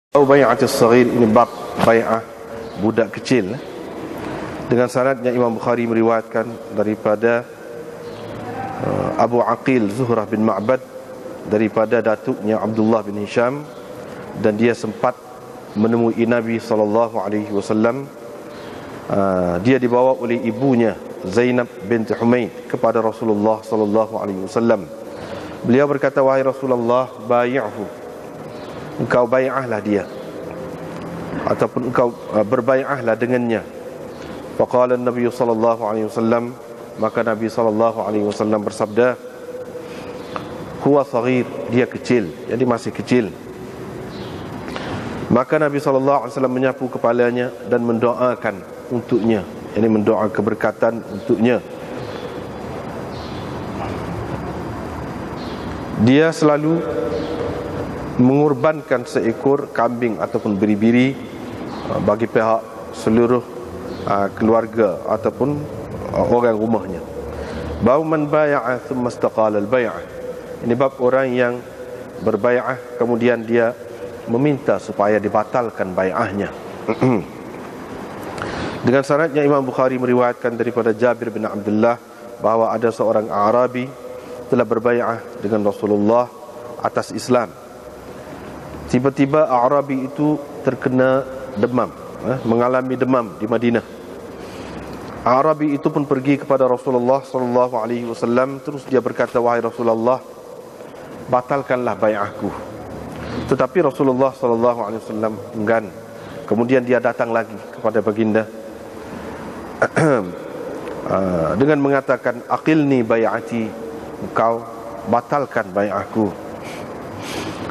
Bai'atis saghir, ini bab bai'ah budak kecil. Dengan sanadnya Imam Bukhari meriwayatkan daripada Abu Aqil Zuhrah bin Ma'bad daripada datuknya Abdullah bin Hisham, dan dia sempat menemui Nabi SAW. Dia dibawa oleh ibunya Zainab binti Humaid kepada Rasulullah SAW. Beliau berkata, "Wahai Rasulullah, bai'hu, engkau bai'ahlah dia, ataupun engkau berbai'ahlah dengannya." Faqala Nabi sallallahu alaihi wasallam, maka Nabi sallallahu alaihi wasallam bersabda, "Huwa saghir, dia kecil, jadi masih kecil." Maka Nabi sallallahu alaihi wasallam menyapu kepalanya dan mendoakan untuknya, yakni mendoa keberkatan untuknya. Dia selalu mengorbankan seekor kambing ataupun biri-biri bagi pihak seluruh keluarga ataupun orang rumahnya. Bab man bai'a thumma istaqala al-bai'ah. Ini bab orang yang berbai'ah kemudian dia meminta supaya dibatalkan bai'ahnya. Dengan sanadnya Imam Bukhari meriwayatkan daripada Jabir bin Abdullah bahawa ada seorang Arabi telah berbai'ah dengan Rasulullah atas Islam. Tiba-tiba Arabi itu terkena demam, mengalami demam di Madinah. Arabi itu pun pergi kepada Rasulullah sallallahu alaihi wasallam, terus dia berkata, "Wahai Rasulullah, batalkanlah bai'ahku." Tetapi Rasulullah sallallahu alaihi wasallam enggan. Kemudian dia datang lagi kepada baginda dengan mengatakan, "Aqilni bai'ati, engkau batalkan bai'ahku."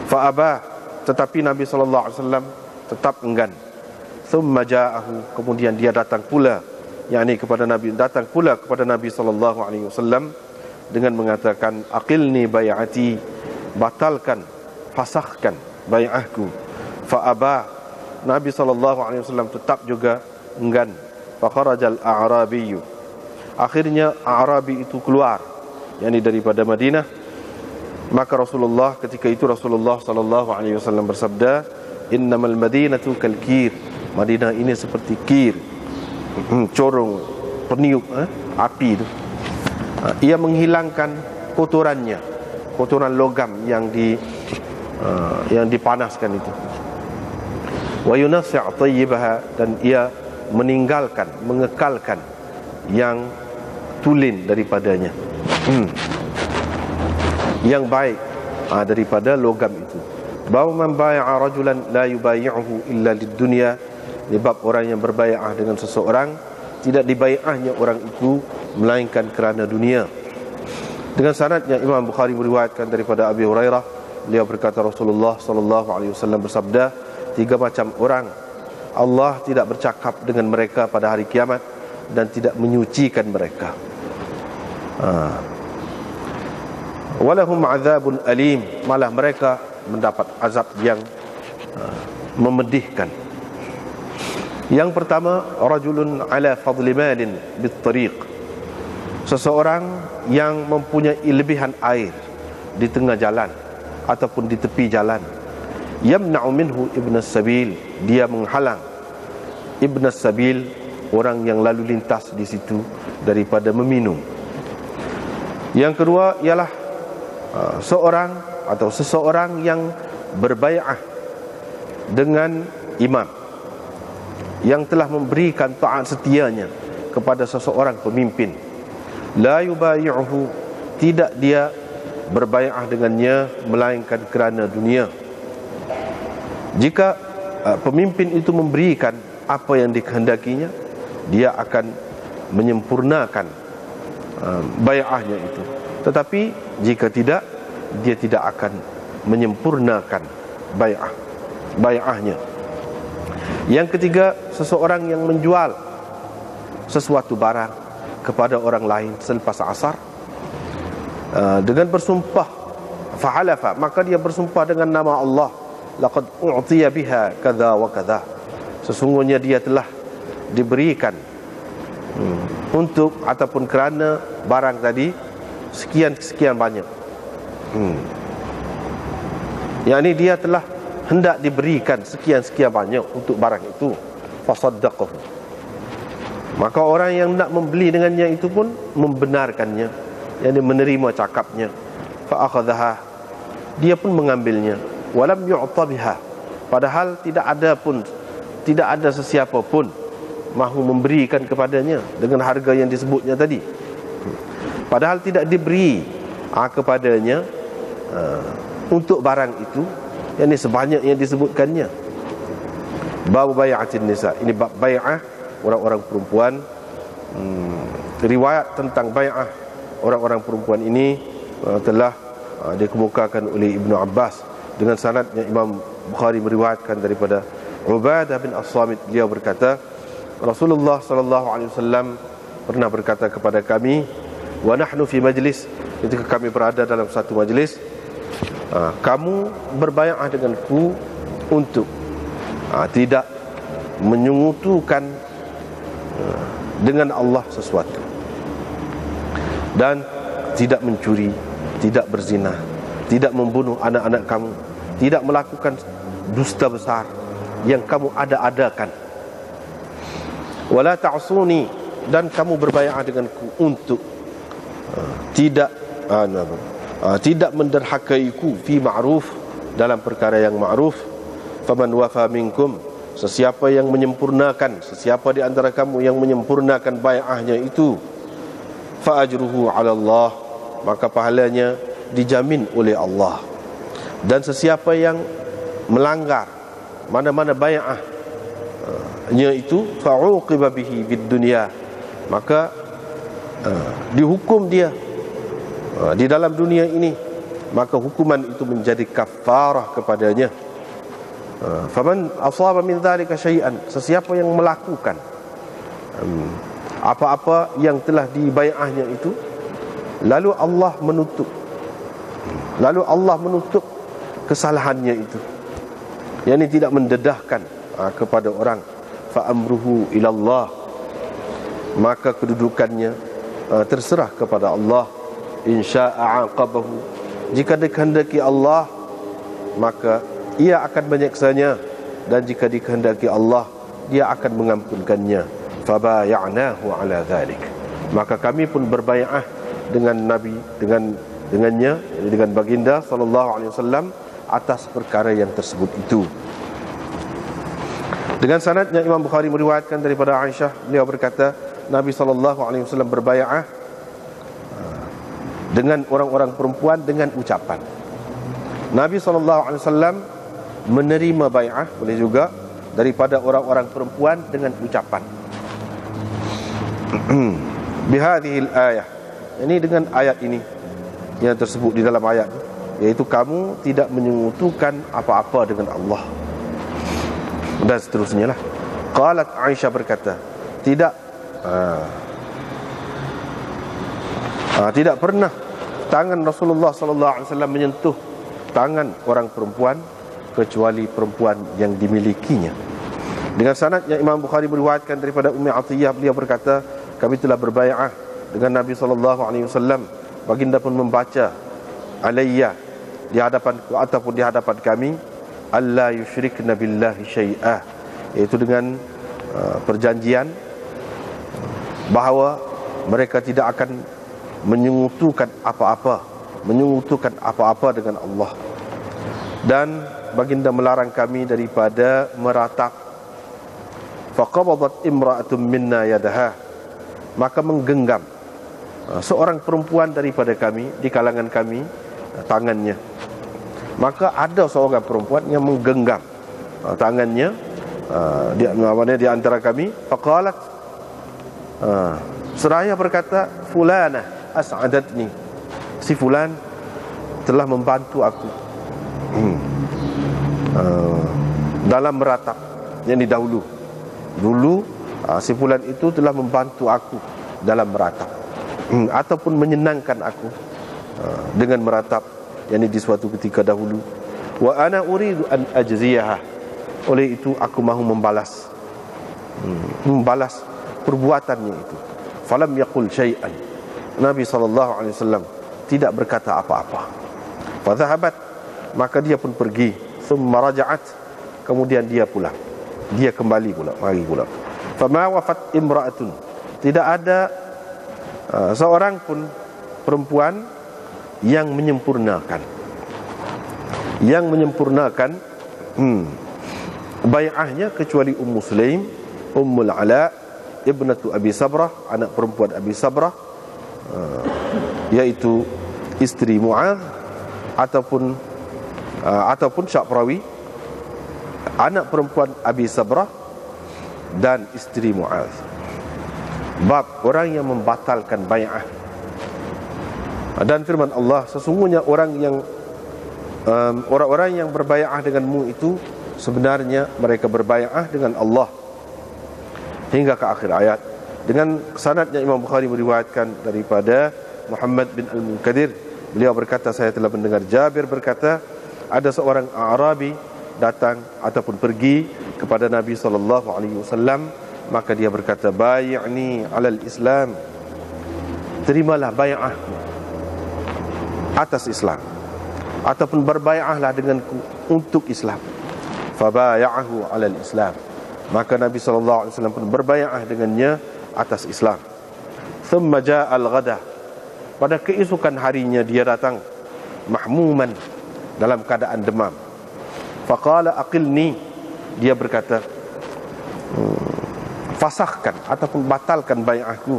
Fa'aba, tetapi Nabi SAW tetap enggan. Thumma ja'ahu, kemudian dia datang pula, yakni kepada Nabi, datang pula kepada Nabi SAW dengan mengatakan, "Aqilni bai'ati, batalkan, fasahkan bai'ahku." Fa'aba, Nabi SAW tetap juga enggan. Fakharajal a'rabiyyu, akhirnya Arabi itu keluar, yakni daripada Madinah. Maka Rasulullah, ketika itu Rasulullah sallallahu alaihi wasallam bersabda, "Innamal madinatu kal kir." Madinah ini seperti kir, corong peniup api itu. Ia menghilangkan kotorannya, kotoran logam yang dipanaskan itu. Wa yunasi' tayyibaha, dan ia meninggalkan, mengekalkan yang tulen daripadanya, yang baik daripada logam itu. Bahawa man bai'a rajulan la yubai'uhu illa lid-dunya, sebab orang yang berbai'ah dengan seseorang tidak dibai'ahnya orang itu melainkan kerana dunia. Dengan sanadnya Imam Bukhari meriwayatkan daripada Abi Hurairah, beliau berkata, Rasulullah sallallahu alaihi wasallam bersabda, 3 macam orang Allah tidak bercakap dengan mereka pada hari kiamat dan tidak menyucikan mereka. Walahum azabun alim, malah mereka mendapat azab yang memedihkan. Yang pertama, rajulun ala fadli malin bittariq, seseorang yang mempunyai lebihan air di tengah jalan ataupun di tepi jalan. Yamna'u minhu ibn as-sabil, dia menghalang ibn as-sabil, orang yang lalu lintas di situ, daripada meminum. Yang kedua ialah seorang atau seseorang yang berbai'ah dengan imam yang telah memberikan taat setianya kepada seseorang pemimpin. La yubai'uhu, tidak dia berbai'ah dengannya melainkan kerana dunia. Jika pemimpin itu memberikan apa yang dikehendakinya, dia akan menyempurnakan bai'ahnya itu. Tetapi jika tidak, dia tidak akan menyempurnakan bai'ahnya. Yang ketiga, seseorang yang menjual sesuatu barang kepada orang lain selepas asar dengan bersumpah, fahalafa, maka dia bersumpah dengan nama Allah, laqad u'tiya biha kadza wa kadza, sesungguhnya dia telah diberikan untuk ataupun kerana barang tadi sekian banyak. Yang ini dia telah hendak diberikan sekian-sekian banyak untuk barang itu, fasaddaqahu, maka orang yang nak membeli dengannya itu pun membenarkannya, yakni menerima cakapnya. Fa akhadhaha, dia pun mengambilnya. Walam yu'ta biha, padahal tidak ada sesiapa pun mahu memberikan kepadanya dengan harga yang disebutnya tadi. Padahal tidak diberi kepadanya untuk barang itu, yakni sebanyak yang disebutkannya. Bab bai'atin nisa, ini bab bai'ah orang-orang perempuan. Riwayat tentang bai'ah orang-orang perempuan ini telah dikemukakan oleh Ibnu Abbas dengan sanadnya. Imam Bukhari meriwayatkan daripada Ubadah bin As-Samit, beliau berkata, Rasulullah sallallahu alaihi wasallam pernah berkata kepada kami, wa nahnu fi majlis, ketika kami berada dalam satu majlis, kamu berbai'ah denganku untuk tidak menyungutukan dengan Allah sesuatu, dan tidak mencuri, tidak berzina, tidak membunuh anak-anak kamu, tidak melakukan dusta besar yang kamu ada-adakan. Wala ta'suni, dan kamu berbai'ah denganku untuk tidak menderhakaiku fi ma'ruf, dalam perkara yang ma'ruf. Faman wafa minkum, sesiapa yang menyempurnakan, sesiapa di antara kamu yang menyempurnakan bai'ahnya itu, fa ajruhu 'ala Allah, maka pahalanya dijamin oleh Allah. Dan sesiapa yang melanggar mana-mana bai'ahnya itu, fa'uqiba bihi bid dunya, maka dihukum dia di dalam dunia ini, maka hukuman itu menjadi kafarah kepadanya. Faman asaba min dzalika syai'an, sesiapa yang melakukan apa-apa yang telah dibai'ahnya itu, lalu Allah menutup kesalahannya itu, yakni tidak mendedahkan kepada orang, fa amruhu ilallah, maka kedudukannya terserah kepada Allah. Insya'a aqabahu, jika dikehendaki Allah maka ia akan menyiksanya, dan jika dikehendaki Allah dia akan mengampunkannya. Fabaya'nahu ala dhalik, maka kami pun berbai'ah dengan Nabi, dengannya, dengan baginda sallallahu alaihi wasallam atas perkara yang tersebut itu. Dengan sanadnya Imam Bukhari meriwayatkan daripada Aisyah, beliau berkata, Nabi sallallahu alaihi wasallam berbai'ah dengan orang-orang perempuan dengan ucapan. Nabi sallallahu alaihi wasallam menerima bai'ah, boleh juga, daripada orang-orang perempuan dengan ucapan. Bihadhil ayah, ini dengan ayat ini yang tersebut di dalam ayat, yaitu kamu tidak menyekutukan apa-apa dengan Allah, dan seterusnya lah. Qalat, Aisyah berkata, tidak pernah tangan Rasulullah sallallahu alaihi wasallam menyentuh tangan orang perempuan kecuali perempuan yang dimilikinya. Dengan sanadnya Imam Bukhari meriwayatkan daripada Ummi Atiyah, beliau berkata, kami telah berbai'ah dengan Nabi sallallahu alaihi wasallam, baginda pun membaca alayya, di hadapan ataupun di hadapan kami, alla yusyrikna billahi syai'ah, iaitu dengan perjanjian bahawa mereka tidak akan menyekutukan apa-apa dengan Allah. Dan baginda melarang kami daripada meratap. Faqabadat imra'atun minna yadaha, maka menggenggam seorang perempuan daripada kami, di kalangan kami, tangannya. Maka ada seorang perempuan yang menggenggam tangannya di antara kami. Faqalat, seraya berkata, fulana as'adatni, si fulan telah membantu aku dalam meratap. Yang dahulu si fulan itu telah membantu aku dalam meratap, ataupun menyenangkan aku dengan meratap, yakni di suatu ketika dahulu. Wa ana uridu an ajziyaha, oleh itu aku mahu membalas perbuatannya itu. Falam yaqul syai'an, Nabi sallallahu alaihi wasallam tidak berkata apa-apa. Fa dhahabat, maka dia pun pergi. thumma raja'at, kemudian dia pulang, dia kembali pula, mari pula. Fama wafat imra'atun, tidak ada seorang pun perempuan yang menyempurnakan bai'ahnya kecuali Ummu Sulaim, Ummul Ala, ibnatu Abi Sabrah, anak perempuan Abi Sabrah, yaitu isteri Mu'adz, ataupun syak perawi, anak perempuan Abi Sabrah dan isteri Mu'adz. Bab orang yang membatalkan bai'ah. Dan firman Allah, sesungguhnya orang-orang yang berbai'ah denganmu itu sebenarnya mereka berbai'ah dengan Allah, hingga ke akhir ayat. Dengan sanadnya Imam Bukhari meriwayatkan daripada Muhammad bin Al-Munkadir, beliau berkata, saya telah mendengar Jabir berkata, ada seorang Arabi datang ataupun pergi kepada Nabi SAW, maka dia berkata, bai'ni alal Islam, terimalah bai'ah atas Islam, ataupun berbai'ahlah denganku untuk Islam. Fabaya'ahu alal Islam, maka Nabi SAW pun berbai'ah dengannya atas Islam. Thumma ja'al ghadah, pada keesokan harinya dia datang mahmuman, dalam keadaan demam. Faqala aqilni, dia berkata, fasahkan ataupun batalkan bai'ahku.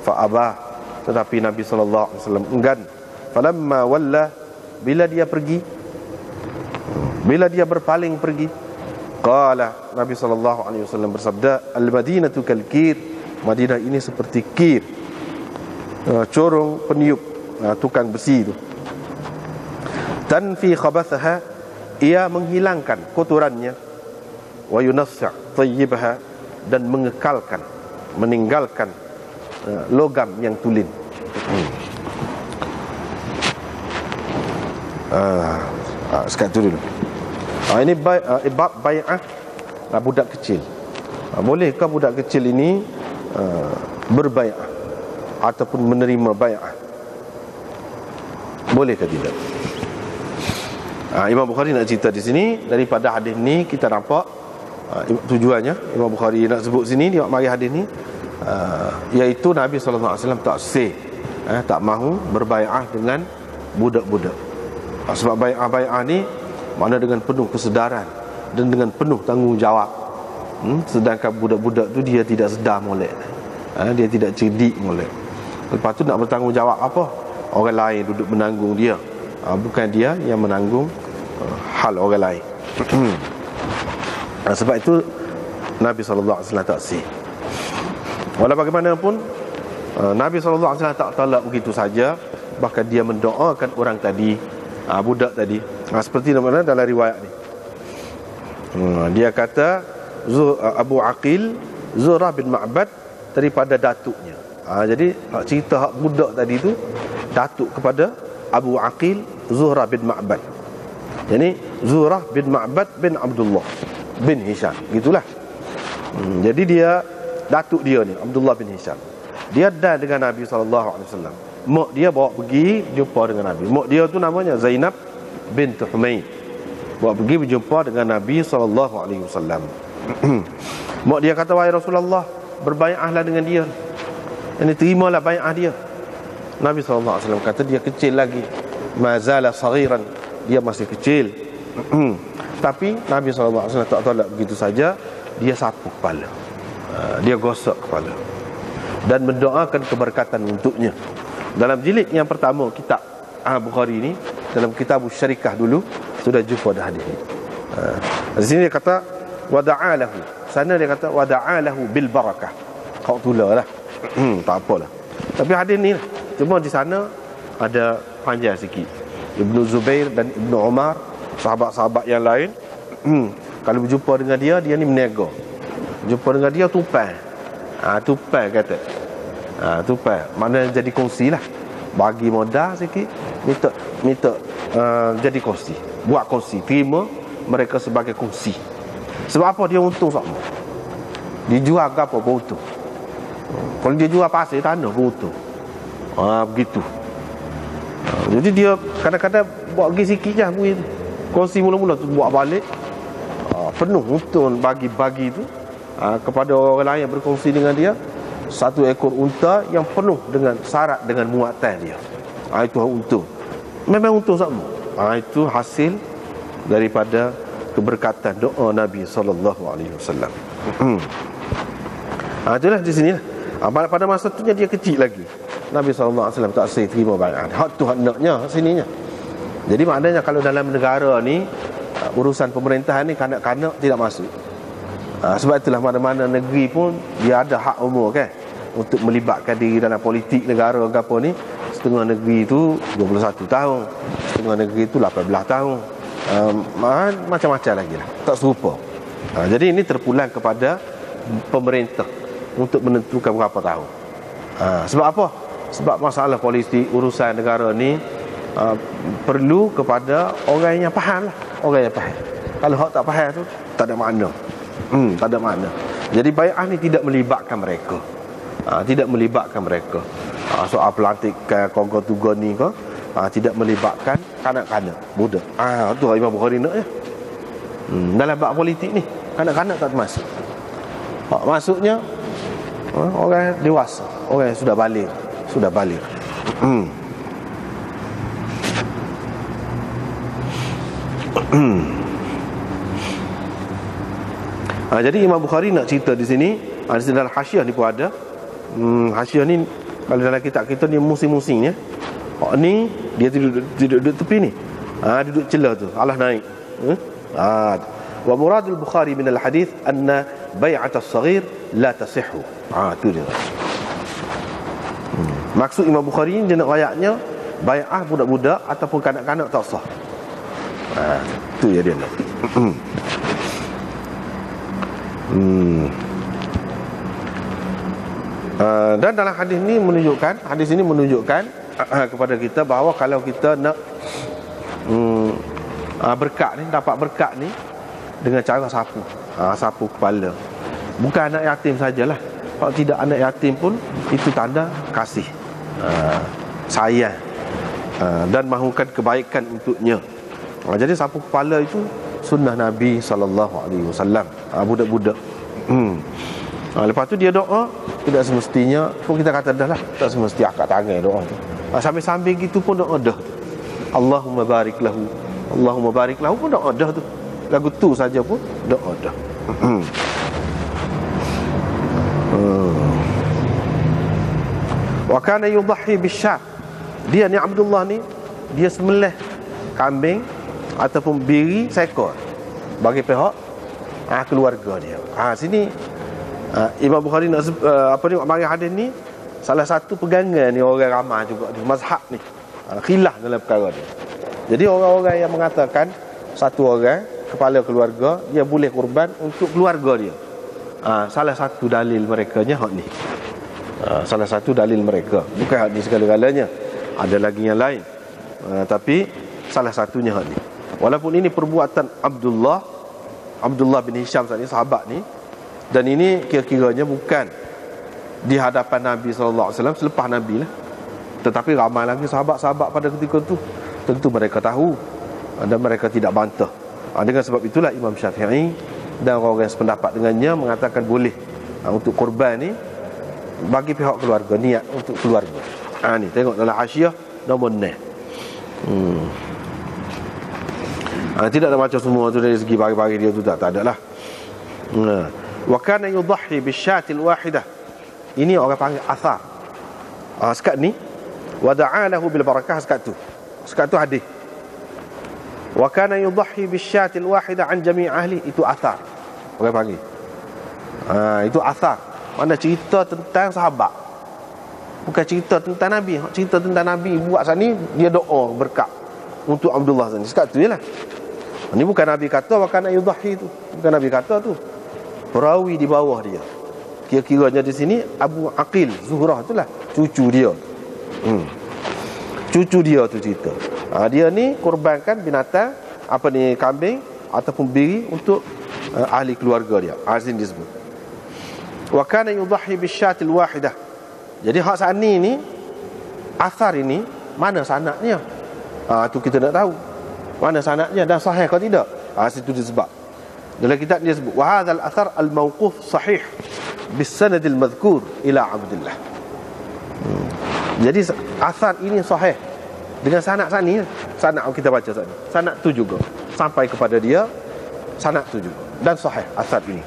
Fa'abah, tetapi Nabi SAW enggan. Falamma walla, bila dia pergi, bila dia berpaling pergi, qala, Nabi SAW bersabda, al-Madinatu kal-kir, Madinah ini seperti kir, corong peniup, tukang besi itu. Tanfi khabathaha, ia menghilangkan kotorannya. Wa yunassa' tayyibaha, dan mengekalkan, meninggalkan logam yang tulen. Sekat tu dulu. Ini bab bai'ah budak kecil. Bolehkah budak kecil ini berbai'ah ataupun menerima bai'ah? Bolehkah tidak? Imam Bukhari nak cerita di sini. Daripada hadis ni kita nampak tujuannya Imam Bukhari nak sebut sini, dia mari hadis ni, iaitu Nabi SAW tak tak mahu berbai'ah dengan budak-budak. Sebab bai'ah ni makna dengan penuh kesedaran dan dengan penuh tanggungjawab. Sedangkan budak-budak tu dia tidak sedar molek, dia tidak cerdik molek. Lepas tu nak bertanggungjawab apa? Orang lain duduk menanggung dia, bukan dia yang menanggung hal orang lain. Sebab itu Nabi SAW tak sih. Walau bagaimanapun, Nabi SAW tak tolak begitu saja. Bahkan dia mendoakan orang tadi, budak tadi, seperti mana dalam riwayat ni. Dia kata Abu Aqil Zuhrah bin Ma'bad daripada datuknya. Jadi cerita hak budak tadi tu datuk kepada Abu Aqil Zuhrah bin Ma'bad. Jadi Zuhrah bin Ma'bad bin Abdullah bin Hisham, gitulah. Jadi dia datuk dia ni Abdullah bin Hisham. Dia dah dengan Nabi SAW. Mak dia bawa pergi jumpa dengan Nabi. Mak dia tu namanya Zainab bint Humaid. Bawa pergi berjumpa dengan Nabi SAW. Mak dia kata, wahai Rasulullah, berbai'ahlah dengan dia. Ini terimalah bai'ah dia. Nabi SAW kata, dia kecil lagi, mazala saghiran, dia masih kecil. Tapi Nabi SAW tak tolak begitu saja. Dia sapu kepala, dia gosok kepala dan mendoakan keberkatan untuknya. Dalam jilid yang pertama kitab Bukhari ini, dalam kitab Syarikah dulu sudah jumpa dah hadis ini. Di sini dia kata wada'alahu, sana dia kata wada'alahu bil barakah. Kau tulalah. Tak apalah. Tapi hadis ni lah. Cuma di sana ada panjang sikit. Ibnu Zubair dan Ibnu Umar, sahabat-sahabat yang lain, kalau berjumpa dengan dia, dia ni meniaga. Jumpa dengan dia tupai. Tupai kata. Tupai. Maknanya jadi kongsi lah. Bagi modal sikit, minta jadi kongsi. Buat kongsi. Terima mereka sebagai kongsi. Sebab apa? Dia untung sama. Dia jual ke apa pun untung. Kalau dia jual pasir tanah pun untung. Begitu. Jadi dia kadang-kadang buat pergi sikit je buih tu. Kongsi mula-mula tu buat balik, penuh unta bagi-bagi tu kepada orang lain yang berkongsi dengan dia. Satu ekor unta yang penuh dengan syarat dengan muatan dia. Itu unta. Memang unta sama. Itu hasil daripada keberkatan doa Nabi SAW. Itulah di sini lah. Pada masa tu dia kecil lagi. Nabi SAW tak say terima baiat. Hak tu haknya sininya. Jadi maknanya kalau dalam negara ni urusan pemerintahan ni kanak-kanak tidak masuk. Sebab itulah mana-mana negeri pun dia ada hak umur kan untuk melibatkan diri dalam politik negara ke apa ni. Setengah negeri tu 21 tahun, setengah negeri tu 18 tahun, macam-macam lagi lah, tak serupa. Jadi ini terpulang kepada pemerintah untuk menentukan berapa tahun. Sebab apa? Sebab masalah politik, urusan negara ni perlu kepada orang yang faham lah. Orang yang faham. Kalau hak tak faham tu tak ada makna. Tak ada makna. Jadi bai'ah ni tidak melibatkan mereka. Tidak melibatkan mereka. Soal pelantikan kongko tuga ni ke, tidak melibatkan kanak-kanak, budak. Tu Imam Bukhari nak ya. Dalam bab politik ni kanak-kanak tak termasuk. Masuknya orang dewasa, orang yang sudah balik. Jadi Imam Bukhari nak cerita di sini, dalam hasyiah ni pun ada. Hasyiah ni kalau dalam kitab kita ni musim-musim ya. Ni dia duduk tepi ni. Duduk celah tu, alah naik. Wa muradul Bukhari min al-hadith anna bai'at as-saghir la tasihhu. Tu dia. Maksud Imam Bukhari ni dia nak ayatnya bai'ah budak-budak ataupun kanak-kanak tak sah. Tu ya dia nak. Dan dalam hadis ini menunjukkan kepada kita bahawa kalau kita nak berkat ni, dapat berkat ni dengan cara sapu kepala. Bukan anak yatim sajalah. Kalau tidak anak yatim pun itu tanda kasih, sayang, dan mahukan kebaikan untuknya. Jadi sapu kepala itu sunnah Nabi SAW. Budak-budak. Lepas tu dia doa, tidak semestinya pun kita kata dah lah, tak semesti akad tangan doa tu. Sambil-sambil gitu pun doa dah. Allahumma barik lahu, Allahumma barik lahu pun doa dah tu. Lagu tu saja pun doa dah. Wa kana yudhi bisyat. Dia ni Abdullah ni, dia sembelih kambing ataupun biri seekor bagi pihak keluarga dia. Sini Imam Bukhari nak mari hadis ni, salah satu pegangan ni orang ramai juga di mazhab ni. Khilaf dalam perkara ni. Jadi orang-orang yang mengatakan satu orang kepala keluarga dia boleh kurban untuk keluarga dia. Salah satu dalil mereka nya hak ni. Salah satu dalil mereka, bukan hak ni segala-galanya. Ada lagi yang lain. Tapi salah satunya hak ni. Walaupun ini perbuatan Abdullah bin Hisham ni, sahabat ni, dan ini kira-kiranya bukan di hadapan Nabi SAW, selepas Nabi lah. Tetapi ramai lagi sahabat-sahabat pada ketika itu. Tentu mereka tahu dan mereka tidak bantah. Dengan sebab itulah Imam Syafi'i dan orang-orang yang sependapat dengannya mengatakan boleh untuk korban ni bagi pihak keluarga, niat untuk keluarga. Ni tengok dalam hasyiah nombor 6. Tidak ada macam semua tu dari segi bagi-bagi dia tu tak ada lah. Wa kana yudhi bisyatil wahidah. Ini orang panggil athar. Sekat ni wa da'alahu bil barakah, sekat tu hadis. Wa kana yudhi bisyatil wahidah an jami' ahli, itu athar. Orang panggil. Itu athar. Mana cerita tentang sahabat. Bukan cerita tentang Nabi. Cerita tentang Nabi buat sana dia doa berkat untuk Abdullah ni. Sekat tu jelah. Ini bukan Nabi kata wa kana yudhi tu. Bukan Nabi kata tu. Perawi di bawah dia. Kira-kiranya di sini Abu Aqil Zuhrah itulah cucu dia. Cucu dia tu cerita. Dia ni korbankan binatang kambing ataupun biri untuk ahli keluarga dia. Azin disebut. Wa kana yudhi bisyatil wahidah. Jadi hak sani ni, asar ini mana sanadnya? Tu kita nak tahu. Mana sanadnya dan sahih atau tidak? Situ dia sebab. Dalam kitab dia sebut wa hadzal athar al mauquf sahih bis sanad al madhkur ila Abdullah. Jadi asar ini sahih dengan sanad ni, sanad kita baca tadi. Sanad tu juga sampai kepada dia, sanad tu juga dan sahih asar ini.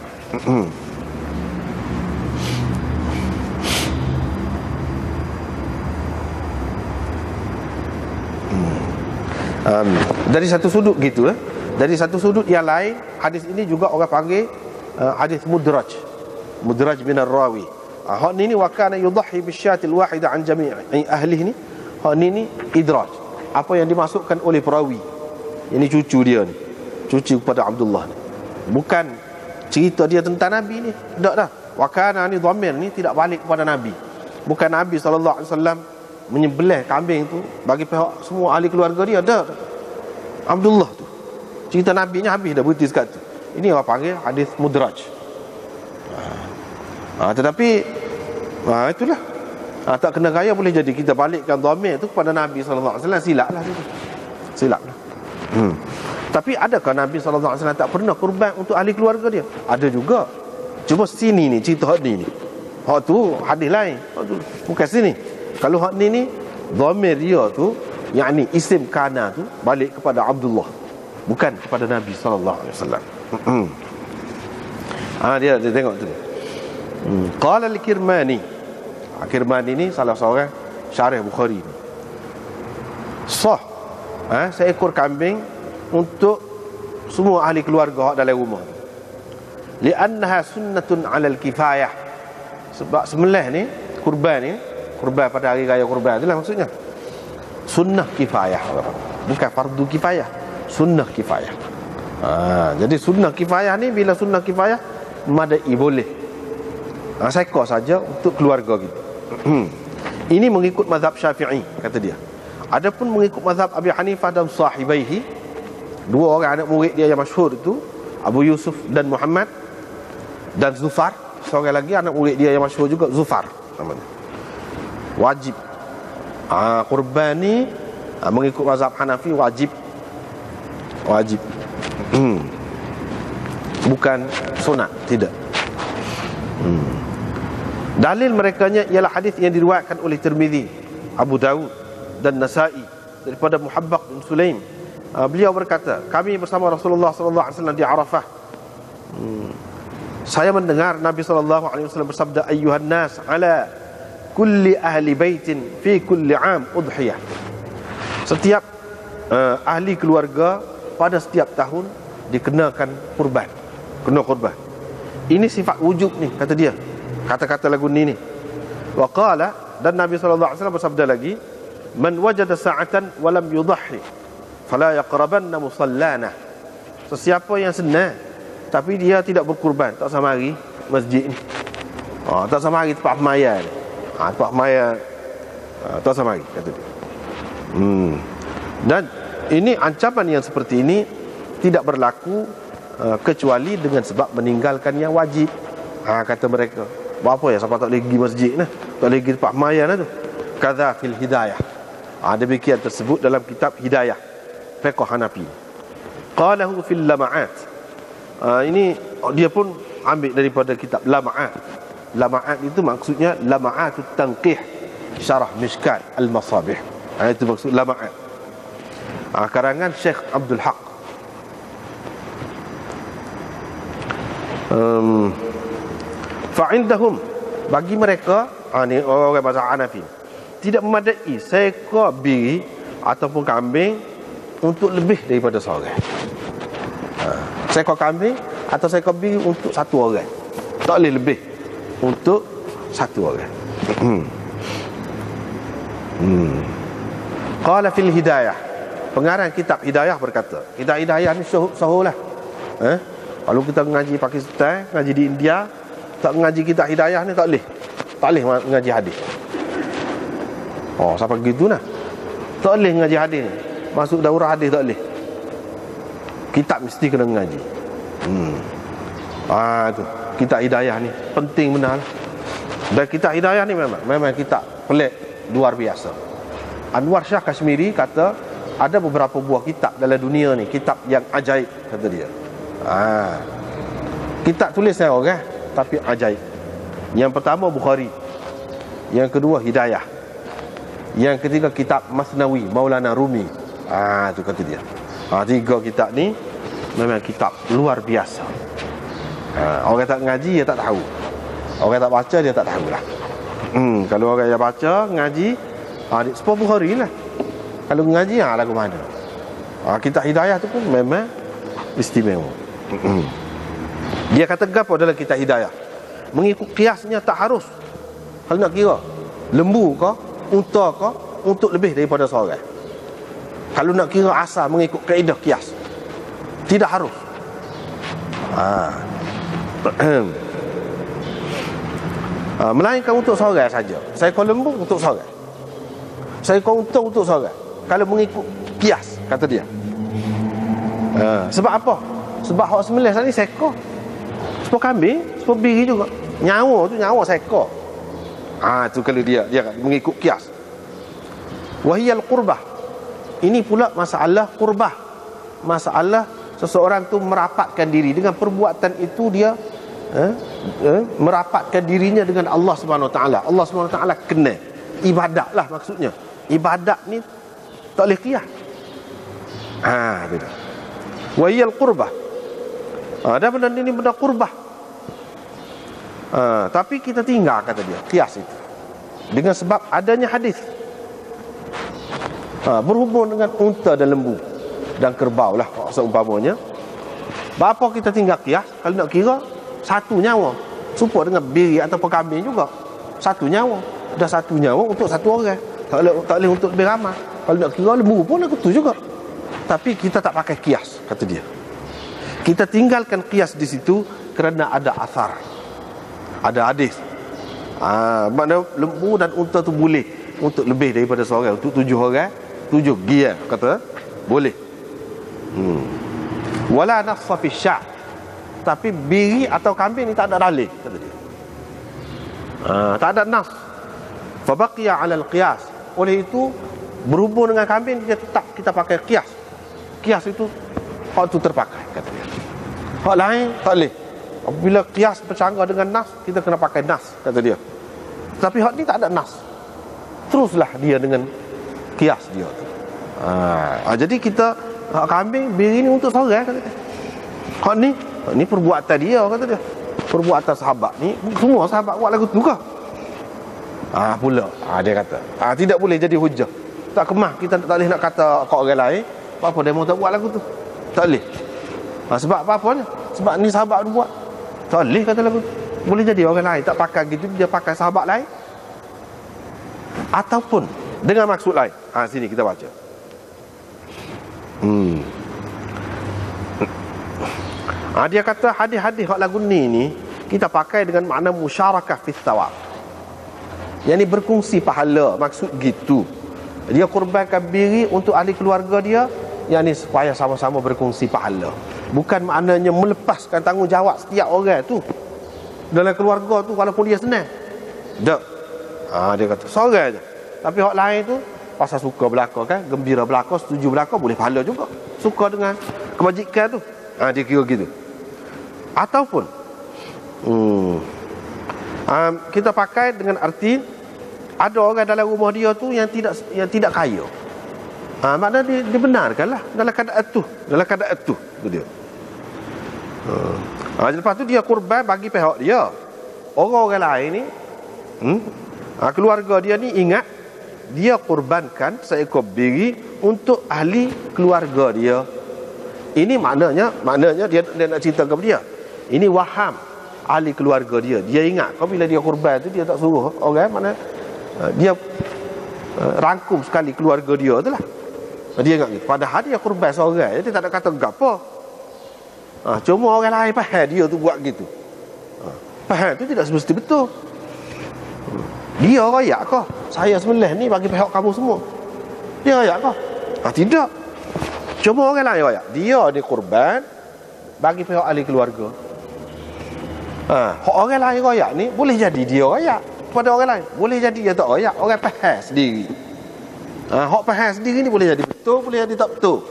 Dari satu sudut gitu Dari satu sudut yang lain, hadis ini juga orang panggil hadis mudraj. Mudraj min ar-rawi. Hak ni wa kana yudhi bisyatil wahida an jami' ahli ni. Hak ni idraj. Apa yang dimasukkan oleh perawi. Ini cucu dia ni. Cucu kepada Abdullah ni. Bukan cerita dia tentang Nabi ni. Tak dah. Wa kana ni dhamir ni tidak balik kepada Nabi. Bukan Nabi sallallahu alaihi wasallam menyembelih kambing tu bagi pihak semua ahli keluarga dia. Tak. Abdullah tu. Cerita Nabi nya habis dah, berhenti sekat tu. Ini orang panggil hadis mudraj. Tetapi itulah. Tak kena gaya boleh jadi kita balikkan dhamir tu kepada Nabi sallallahu alaihi wasallam, silaplah itu. Silaplah. Tapi adakah Nabi sallallahu alaihi wasallam tak pernah kurban untuk ahli keluarga dia? Ada juga. Cuma sini ni cerita hak ni. Hak tu hadis lain. Hak tu bukan sini. Kalau hak ni dhamir dia tu, yakni isim kana tu balik kepada Abdullah, bukan kepada Nabi sallallahu alaihi wasallam. Dia tengok tu. Qala al-Kirmani. Kirmani ni salah seorang syarih Bukhari ni. Sah seekor kambing untuk semua ahli keluarga dalam rumah. Li'annaha sunnatun 'alal kifayah. Sebab sembelih ni, kurban pada hari raya kurban itulah maksudnya. Sunnah kifayah, bukan fardu kifayah, sunnah kifayah. Jadi sunnah kifayah ni, bila sunnah kifayah madai boleh seka saja untuk keluarga kita. Ini mengikut mazhab Syafi'i, kata dia. Adapun mengikut mazhab Abi Hanifah dan sahibaihi, dua orang anak murid dia yang masyhur itu, Abu Yusuf dan Muhammad, dan Zufar, seorang lagi anak murid dia yang masyhur juga, Zufar namanya. Wajib kurban ni mengikut mazhab Hanafi wajib. Bukan sunat, tidak. Dalil merekanya ialah hadis yang diriwayatkan oleh Tirmizi, Abu Dawud dan Nasa'i daripada Muhabbaq bin Sulaim. Beliau berkata, kami bersama Rasulullah sallallahu alaihi wasallam di Arafah. Saya mendengar Nabi sallallahu alaihi wasallam bersabda, ayyuhan nas ala kulli ahli baitin fi kulli 'am udhiyah. Setiap ahli keluarga pada setiap tahun dikenakan kurban, kena kurban. Ini sifat wujub ni, kata dia. Kata-kata lagu ni. Wa qala, dan Nabi sallallahu alaihi wasallam bersabda lagi, man wajada sa'atan wa lam yudhi fala yaqrabanna musallana. Sesiapa yang senang tapi dia tidak berkurban, tak sama hari masjid ni. Tak sama hari tempat pemayan ni. Tempat pemayan tak sama hari, kata dia. Dan ini ancaman yang seperti ini tidak berlaku kecuali dengan sebab meninggalkan yang wajib. Kata mereka, buat apa ya siapa tak boleh pergi masjid nah, tak boleh pergi tempat pemayan tu. Kadza fil hidayah. Demikian tersebut dalam kitab Hidayah fiqh Hanafi. Qalahu fil lama'at. Ini dia pun ambil daripada kitab Lama'at. Lama'at itu maksudnya Lama'atut Tanqih Syarah Mishkat Al-Masabih. Itu maksud Lama'at. Karangan Syekh Abdul Haq. Fa'indahum, bagi mereka, ni orang mazhab Hanafi, tidak memadai seekor biri ataupun kambing untuk lebih daripada seorang. Seekor kambing atau seekor biri untuk satu orang, tak boleh lebih untuk satu orang. Qala fil hidayah, pengarang kitab Hidayah berkata, kitab Hidayah ni sahur lah. Kalau kita mengaji Pakistan, mengaji di India, tak mengaji kitab Hidayah ni tak boleh mengaji hadis. Sampai gitu nah, tak boleh mengaji hadis. Masuk daurah hadis tak boleh. Kitab mesti kena mengaji. Tu kitab Hidayah ni penting benar lah. Dan kitab Hidayah ni memang kitab pelik luar biasa. Anwar Shah Kashmiri kata ada beberapa buah kitab dalam dunia ni, kitab yang ajaib, kata dia. Kitab tulis orang, tapi ajaib. Yang pertama Bukhari, yang kedua Hidayah, yang ketiga kitab Masnawi Maulana Rumi. Tu kata dia. 3 kitab ni memang kitab luar biasa. Orang tak ngaji dia tak tahu, orang tak baca dia tak tahulah. Kalau orang yang baca ngaji, sepuluh Bukhari lah. Kalau ngaji lagu mana. Kitab Hidayah tu pun memang istimewa. Dia kata gapo dalam kitab Hidayah, mengikut kiasnya tak harus. Kalau nak kira lembu ke, unta ke, untuk lebih daripada seorang. Kalau nak kira asal mengikut kaedah kias, tidak harus. Melainkan untuk seorang saja. Seekor lembu untuk seorang, seekor unta untuk seorang. Kalau mengikut kias, kata dia. Sebab apa? Sebab hak sembelih tadi seekor. Sepuluh kambing, 10 biri juga. Nyawa tu nyawa seekor. Tu kalau dia mengikut kias. Wahiyal qurbah. Ini pula masalah qurbah. Masalah seseorang tu merapatkan diri. Dengan perbuatan itu dia merapatkan dirinya dengan Allah Subhanahu Wa Taala. Allah Subhanahu Wa Taala kena. Ibadat lah maksudnya. Ibadat ni tak boleh qiyas. Tidak. Wahiyal qurbah. Ada benda ni benda qurbah. Tapi kita tinggal, kata dia, qiyas itu. Dengan sebab adanya hadis berhubung dengan unta dan lembu dan kerbau lah seumpamanya. Berapa kita tinggal qiyas? Kalau nak kira satu nyawa, supaya dengan biri atau kambing juga satu nyawa. Dah satu nyawa untuk satu orang. Tak boleh untuk lebih ramai. Kalau nak kira lembu pun aku tu juga. Tapi kita tak pakai qiyas, kata dia. Kita tinggalkan qiyas di situ kerana ada asar, ada hadis. Maknanya lembu dan unta tu boleh untuk lebih daripada seorang, untuk 7 orang, 7 gia, kata boleh. Wala nassa fi sya'. Tapi biri atau kambing ni tak ada dalil, kata dia. Tak ada nas. Fa baqiya 'ala al-qiyas. Oleh itu berhubung dengan kambing dia tetap kita pakai qiyas. Qiyas itu hak tu terpakai, kata dia. Hak lain tak boleh. Apabila qiyas bercanggah dengan nas, kita kena pakai nas, kata dia. Tapi hak ni tak ada nas, teruslah dia dengan qiyas dia tu. Jadi kita hak kambing, biri ni untuk seorang, kata dia. Hak ni perbuatan dia, kata dia. Perbuatan sahabat ni, semua sahabat buat lagu tu ke? Pula dia kata tidak boleh jadi hujah. Tak kemah, kita tak boleh nak kata kat orang lain apa dia mau tak buat lagu tu. Tak boleh. Sebab apa-apanya? Sebab ni sahabat buat. Tak boleh kata lagu tu. Boleh jadi orang lain tak pakai gitu, dia pakai sahabat lain, ataupun dengan maksud lain. Sini kita baca. Dia kata hadis-hadis hak lagu ni kita pakai dengan makna musyarakah fi thawab. Yang ni berkongsi pahala, maksud gitu. Dia kurbankan biri untuk ahli keluarga dia, yang ni supaya sama-sama berkongsi pahala. Bukan maknanya melepaskan tanggungjawab setiap orang tu dalam keluarga tu walaupun dia senang. Tak. Dia kata seorang je. Tapi hak lain tu pasal suka belaka kan, gembira belaka, setuju belaka, boleh pahala juga. Suka dengan kebajikan tu. Dia kira gitu. Ataupun kita pakai dengan arti ada orang dalam rumah dia tu yang tidak kaya. Maknanya dibenarkanlah dalam keadaan tu dia. Lepas tu dia kurban bagi pihak dia. Orang-orang lain ni keluarga dia ni ingat dia kurbankan seekor biri untuk ahli keluarga dia. Ini maknanya dia nak cerita kepada dia. Ini waham ahli keluarga dia. Dia ingat bila dia kurban tu dia tak suruh orang, mana dia rangkum sekali keluarga dia tu lah. Dia ingat gitu. Padahal dia kurban seorang, dia tak ada kata gapo. Cuma orang lain faham dia tu buat gitu. Faham tu tidak semesti betul. Dia rayak ke? Saya sembelih ni bagi pihak kamu semua. Dia rayak ke? Tidak. Cuma orang lain rayak. Dia ni kurban bagi pihak ahli keluarga. Orang lain rayak ni boleh jadi dia rayak pada orang lain, boleh jadi dia tak rayak, orang faham sendiri. Hak faham sendiri ni boleh jadi betul, boleh jadi tak betul.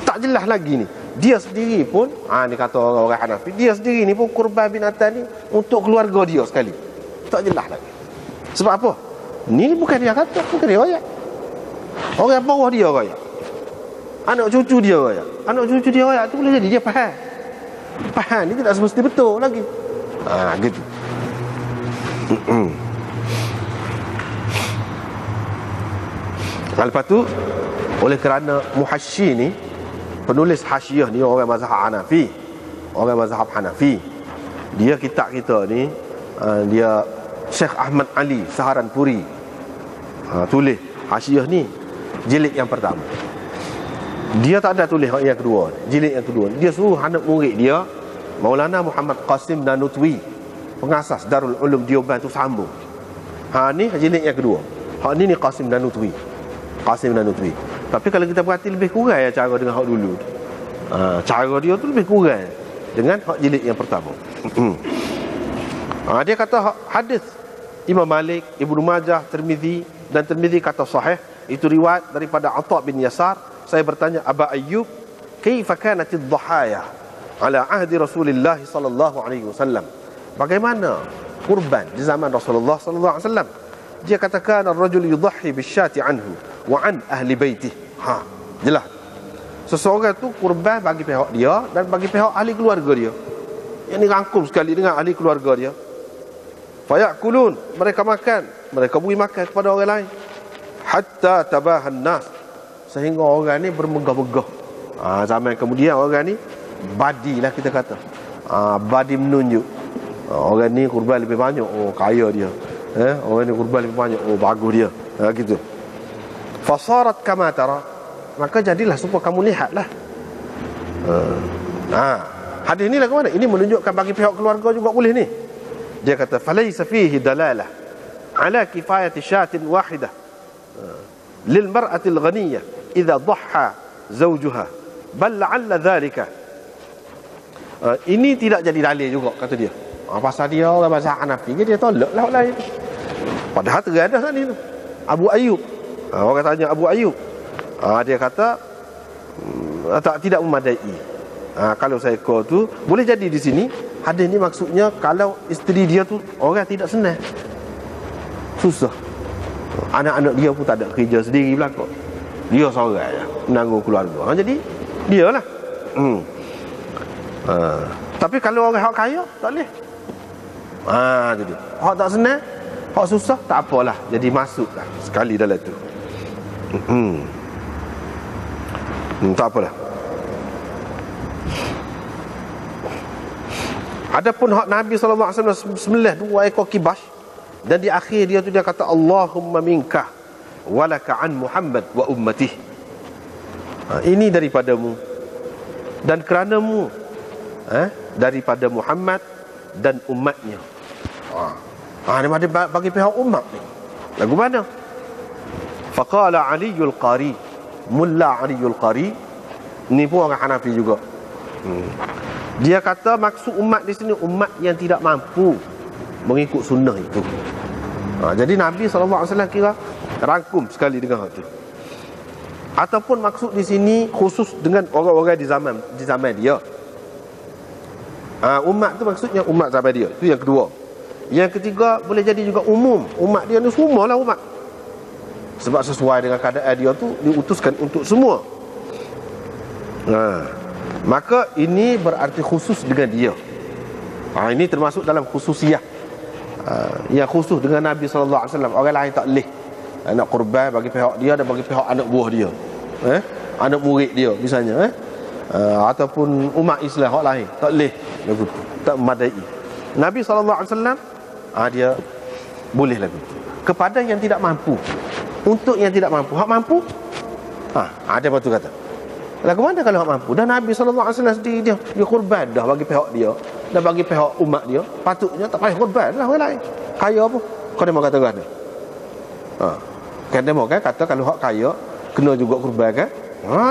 Tak jelas lagi ni. Dia sendiri pun, ni kata orang Hanafi, dia sendiri ni pun kurban binatang ni untuk keluarga dia sekali. Tak jelas lagi. Sebab apa? Ni bukan dia kata, bukan dia royak. Orang bawah dia royak. Anak cucu dia royak. Anak cucu dia royak tu boleh jadi dia faham. Faham ni tidak semesti betul lagi. Gitu. Lepas tu, oleh kerana Muhasyi ni, penulis hasyiah ni orang mazhab Hanafi. Orang mazhab Hanafi. Dia kitab kita ni, dia Syekh Ahmad Ali Saharanpuri tulis hasyiah ni jilid yang pertama. Dia tak ada tulis yang kedua, jilid yang kedua. Dia suruh anak murid dia, Maulana Muhammad Qasim Nanutwi, pengasas Darul Ulum Dioban tu sambung. Ni jilid yang kedua. Ni Qasim Nanutwi. Qasim Nanutwi. Tapi kalau kita perhati lebih kurang cara dengan hak dulu. Cara dia tu lebih kurang dengan hak jilid yang pertama. Dia kata hadis Imam Malik, Ibnu Majah, Tirmizi, dan Tirmizi kata sahih. Itu riwayat daripada Atha bin Yasar. Saya bertanya Aba Ayyub, kaifa kanatid dhahaya ala ahdi Rasulillah sallallahu alaihi wasallam? Bagaimana kurban di zaman Rasulullah sallallahu alaihi wasallam? Dia katakan ar-rajul yudhhi bisyati anhu wa an ahli baitih. Jelas. Seseorang tu kurban bagi pihak dia dan bagi pihak ahli keluarga dia. Yang ni rangkum sekali dengan ahli keluarga dia. Fayakulun, mereka makan, mereka beri makan kepada orang lain. Hatta tabahan nas, sehingga orang ni bermegah-megah. Zaman kemudian orang ni badi lah kita kata. Badi menunjuk. Orang ni kurban lebih banyak, kaya dia. Orang ni kurban lebih banyak, bagus dia. Gitu. Fasarat kama tara, maka jadilah supaya kamu lihatlah. Hadis ni lah ke mana? Ini menunjukkan bagi pihak keluarga juga boleh ni. Dia kata falaysa fihi dalalah ala kifayati syatin wahidah lil mar'ati al ghaniyah idza dhahha zawjuha bal la'alla dhalika. Ini tidak jadi dalil juga kata dia. Pasal dia orang mazhab Hanafi, dia tolaklah orang lain. Padahal terada sana ni Abu Ayyub. Orang tanya Abu Ayyub. Dia kata tidak memadai. Kalau saya call tu boleh jadi di sini hadis ni maksudnya kalau isteri dia tu orang tidak senang, susah, anak-anak dia pun tak ada kerja sendiri belakang, dia seorang je menanggung keluarga. Jadi dia lah. Tapi kalau orang hak kaya tak boleh. Jadi hak tak senang, hak susah tak apalah, jadi masuklah sekali dalam tu. Tak apalah. Adapun hak Nabi SAW bismillah 2 ekor kibas, dan di akhir dia tu dia kata Allahumma minka walaka an Muhammad wa ummatih. Ini daripadamu dan keranamu, daripada Muhammad dan umatnya. Ini bagi pihak umat ni. Lagu mana? Faqala Aliul Qari, Mulla Aliul Qari, ni pun orang Hanafi juga. Dia kata maksud umat di sini umat yang tidak mampu mengikut sunnah itu. Jadi Nabi SAW kira rangkum sekali dengan hal itu. Ataupun maksud di sini khusus dengan orang-orang di zaman dia. Umat tu maksudnya umat zaman dia. Itu yang kedua. Yang ketiga boleh jadi juga umum. Umat dia ni semualah umat. Sebab sesuai dengan keadaan dia tu diutuskan untuk semua. Maka ini berarti khusus dengan dia. Ini termasuk dalam khususiyah. Yang khusus dengan Nabi SAW. Orang lain tak boleh nak kurban bagi pihak dia dan bagi pihak anak buah dia, anak murid dia misalnya, ataupun umat Islam hak lain tak boleh, tak memadai. Nabi SAW dia boleh lagi kepada yang tidak mampu. Untuk yang tidak mampu, hak mampu, ada apa tu kata lagu mana kalau hak mampu. Dan Nabi SAW sendiri dia kurban dah bagi pihak dia dan bagi pihak umat dia. Patutnya tak payah kurban lah orang lain. Kaya apa kau dia mau kata kan? Kan dia mau kan kata kalau hak kaya kena juga kurban kan?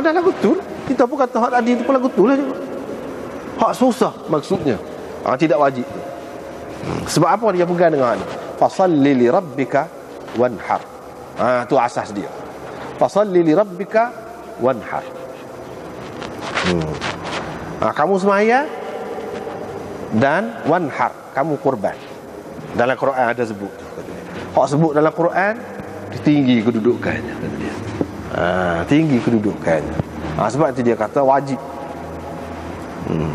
Dah lagu betul. Kita pun kata hak tadi tu pun lagu betul lah juga. Hak susah maksudnya, tidak wajib. Sebab apa dia pegang dengan hal ni? Fasalli li rabbika wanhar. Tu asas dia. Fasalli li rabbika wanhar. Kamu semaya dan wanhar, kamu kurban. Dalam Quran ada sebut. Hak sebut dalam Quran tinggi kedudukannya, kata dia. Tinggi kedudukannya. Sebab itu dia kata wajib.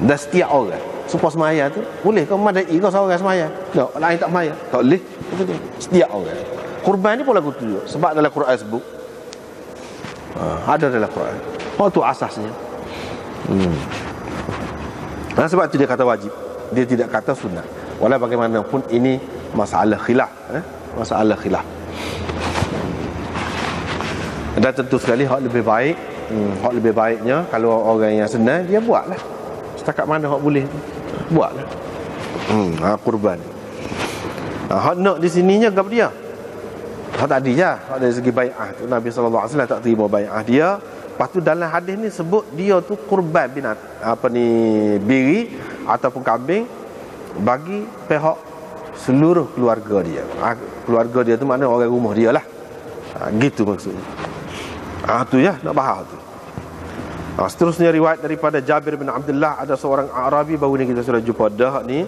Dan setiap orang supaya semaya tu boleh kau madai kau seorang semaya. Tak, lain tak semaya. Tak boleh. Setiap orang. Kurban ni pun lagu tu. Sebab dalam Quran sebut. Ada dalam Quran. Tu asasnya. Sebab itu dia kata wajib. Dia tidak kata sunnah. Walau bagaimanapun ini masalah khilaf. Masalah khilaf. Dan tentu sekali hak lebih baik, hak lebih baiknya kalau orang yang senang dia buatlah. Setakat mana hak boleh tu, buatlah. Kurban. Hak nak di sininya apa dia? Hak tadi je, hak dari segi bai'ah tu Nabi sallallahu alaihi wasallam tak terima bai'ah dia. Lepas tu dalam hadis ni sebut dia tu kurban binat biri ataupun kambing bagi pihak seluruh keluarga dia. Keluarga dia tu maknanya orang rumah dia lah. Gitu maksudnya. Tu ya, nak bahas tu. Seterusnya riwayat daripada Jabir bin Abdullah, ada seorang Arabi, baru ni kita sudah jumpa dah ni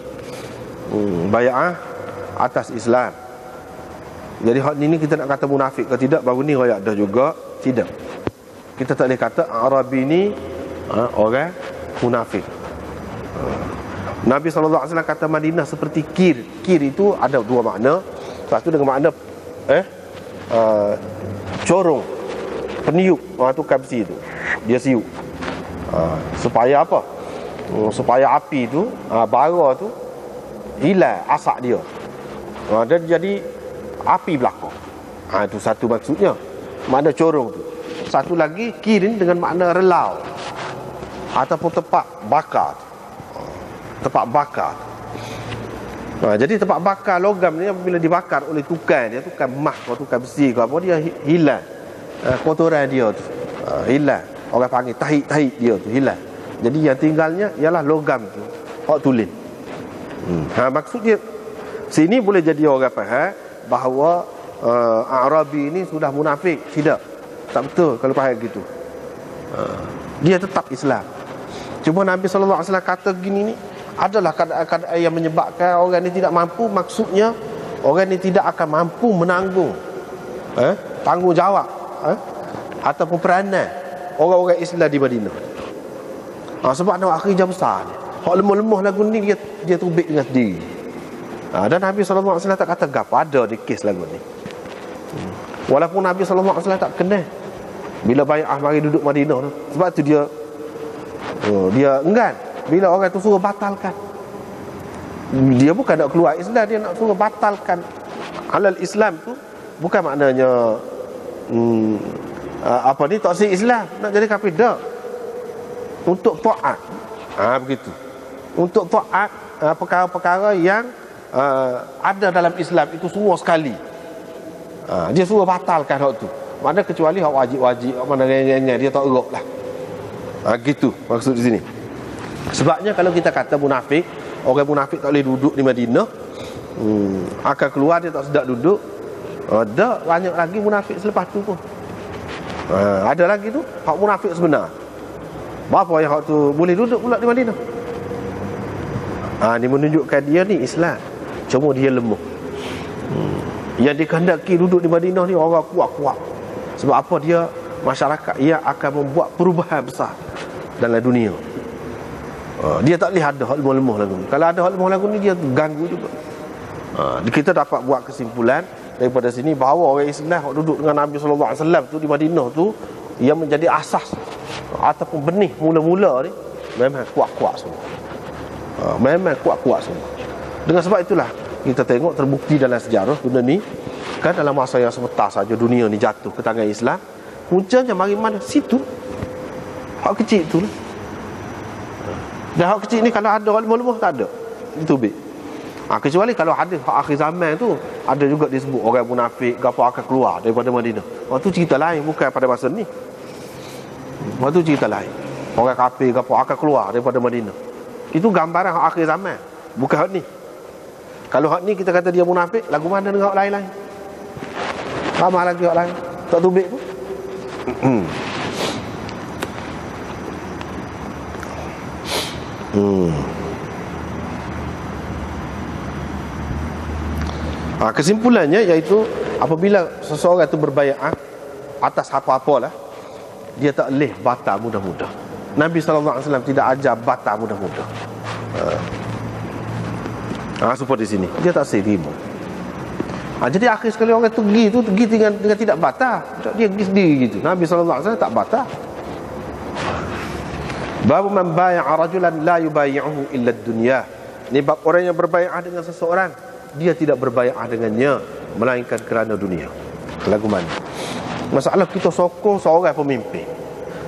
bai'ah atas Islam. Jadi hak ni kita nak kata munafik ke tidak, baru ni riwayat dah juga tidak. Kita tak boleh kata Arabi ni orang munafik. Nabi SAW kata Madinah seperti kir. Kir itu ada dua makna. Satu dengan makna corong, peniup. Tukar besi tu, dia siup. Supaya apa? Supaya api tu, bara tu hilang asap dia. Dan jadi api belakang. Itu satu maksudnya, makna corong tu. Satu lagi kirin dengan makna relau ataupun tempat bakar. Tempat bakar. Jadi tempat bakar logam ni apabila dibakar oleh tukang dia, tukang emas atau tukang besi ke apa, dia hilang kotoran dia tu. Hilang. Orang panggil tahik-tahik dia tu hilang. Jadi yang tinggalnya ialah logam tu, hak tulen. Maksud dia sini boleh jadi orang faham bahawa Arabi ni sudah munafik. Tidak. Tak betul kalau faham gitu. Dia tetap Islam. Cuma Nabi SAW kata gini ni, adalah keadaan yang menyebabkan orang ni tidak mampu. Maksudnya orang ni tidak akan mampu menanggung tanggungjawab ataupun peranan orang-orang Islam di Madinah. Sebab nak akhir jam besar ni, hak lemah-lemah lagu ni dia tubik dengan sendiri. Dan Nabi SAW tak kata gap ada di kes lagu ni. Walaupun Nabi SAW tak kenal bila bai'ah mari duduk Madinah tu. Sebab tu dia enggan bila orang tu suruh batalkan. Dia bukan nak keluar Islam, dia nak suruh batalkan halal Islam tu. Bukan maknanya toksik Islam, nak jadi kafir dah. Untuk taat. Begitu. Untuk taat perkara-perkara yang ada dalam Islam itu semua sekali. Dia suruh batalkan hak tu. Mana kecuali hak wajib-wajib, mana rengeng dia tak erok lah. Gitu maksud di sini. Sebabnya kalau kita kata munafik, orang munafik tak boleh duduk di Madinah, akan keluar dia tak sedap duduk. Ada banyak lagi munafik selepas tu pun. Ada lagi tu hak munafik sebenar. Berapa yang hak tu boleh duduk pula di Madinah. Ini menunjukkan dia ni Islam, cuma dia lemah. Yang dikehendaki duduk di Madinah ni orang kuat-kuat. Sebab apa? Dia masyarakat, ia akan membuat perubahan besar dalam dunia. Dia tak boleh ada hak lemah-lemah lagu ni. Kalau ada hak lemah lagu ni, dia ganggu juga. Kita dapat buat kesimpulan daripada sini bahawa orang Islam yang duduk dengan Nabi SAW tu di Madinah tu, yang menjadi asas ataupun benih mula-mula ni, memang kuat-kuat semua. Memang kuat-kuat semua. Dengan sebab itulah kita tengok terbukti dalam sejarah dunia ni, kan dalam masa yang sebentar saja dunia ni jatuh ke tangan Islam. Puncanya mari mana? Situ. Hak kecil tu lah. Dan hak kecil ni kalau ada orang lemah-lemah, tak ada. Itu baik. Kecuali kalau ada hak akhir zaman tu, ada juga disebut orang munafik gapo akan keluar daripada Madinah. Waktu cerita lain, bukan pada masa ni. Waktu cerita lain. Orang kafir gapo akan keluar daripada Madinah. Itu gambaran hak akhir zaman, bukan hak ni. Kalau hak ni kita kata dia munafik, lagu mana dengan hak lain-lain? Ramai lagi orang lain tak tubik tu. Kesimpulannya iaitu apabila seseorang itu berbaiat atas apa-apa lah, dia tak boleh batal mudah-mudah. Nabi SAW tidak ajar batal mudah-mudah. Seperti di sini dia tak terima. Jadi akhir sekali orang tu pergi dengan tidak batal. Dia pergi sendiri gitu. Nabi SAW tak batal. Bab man bai'a rajulan la yubayi'uhu illa ad-dunya. Ini bab orang yang berbaiat dengan seseorang, dia tidak berbaiat dengannya melainkan kerana dunia. Lagu mana? Masalah kita sokong seorang pemimpin,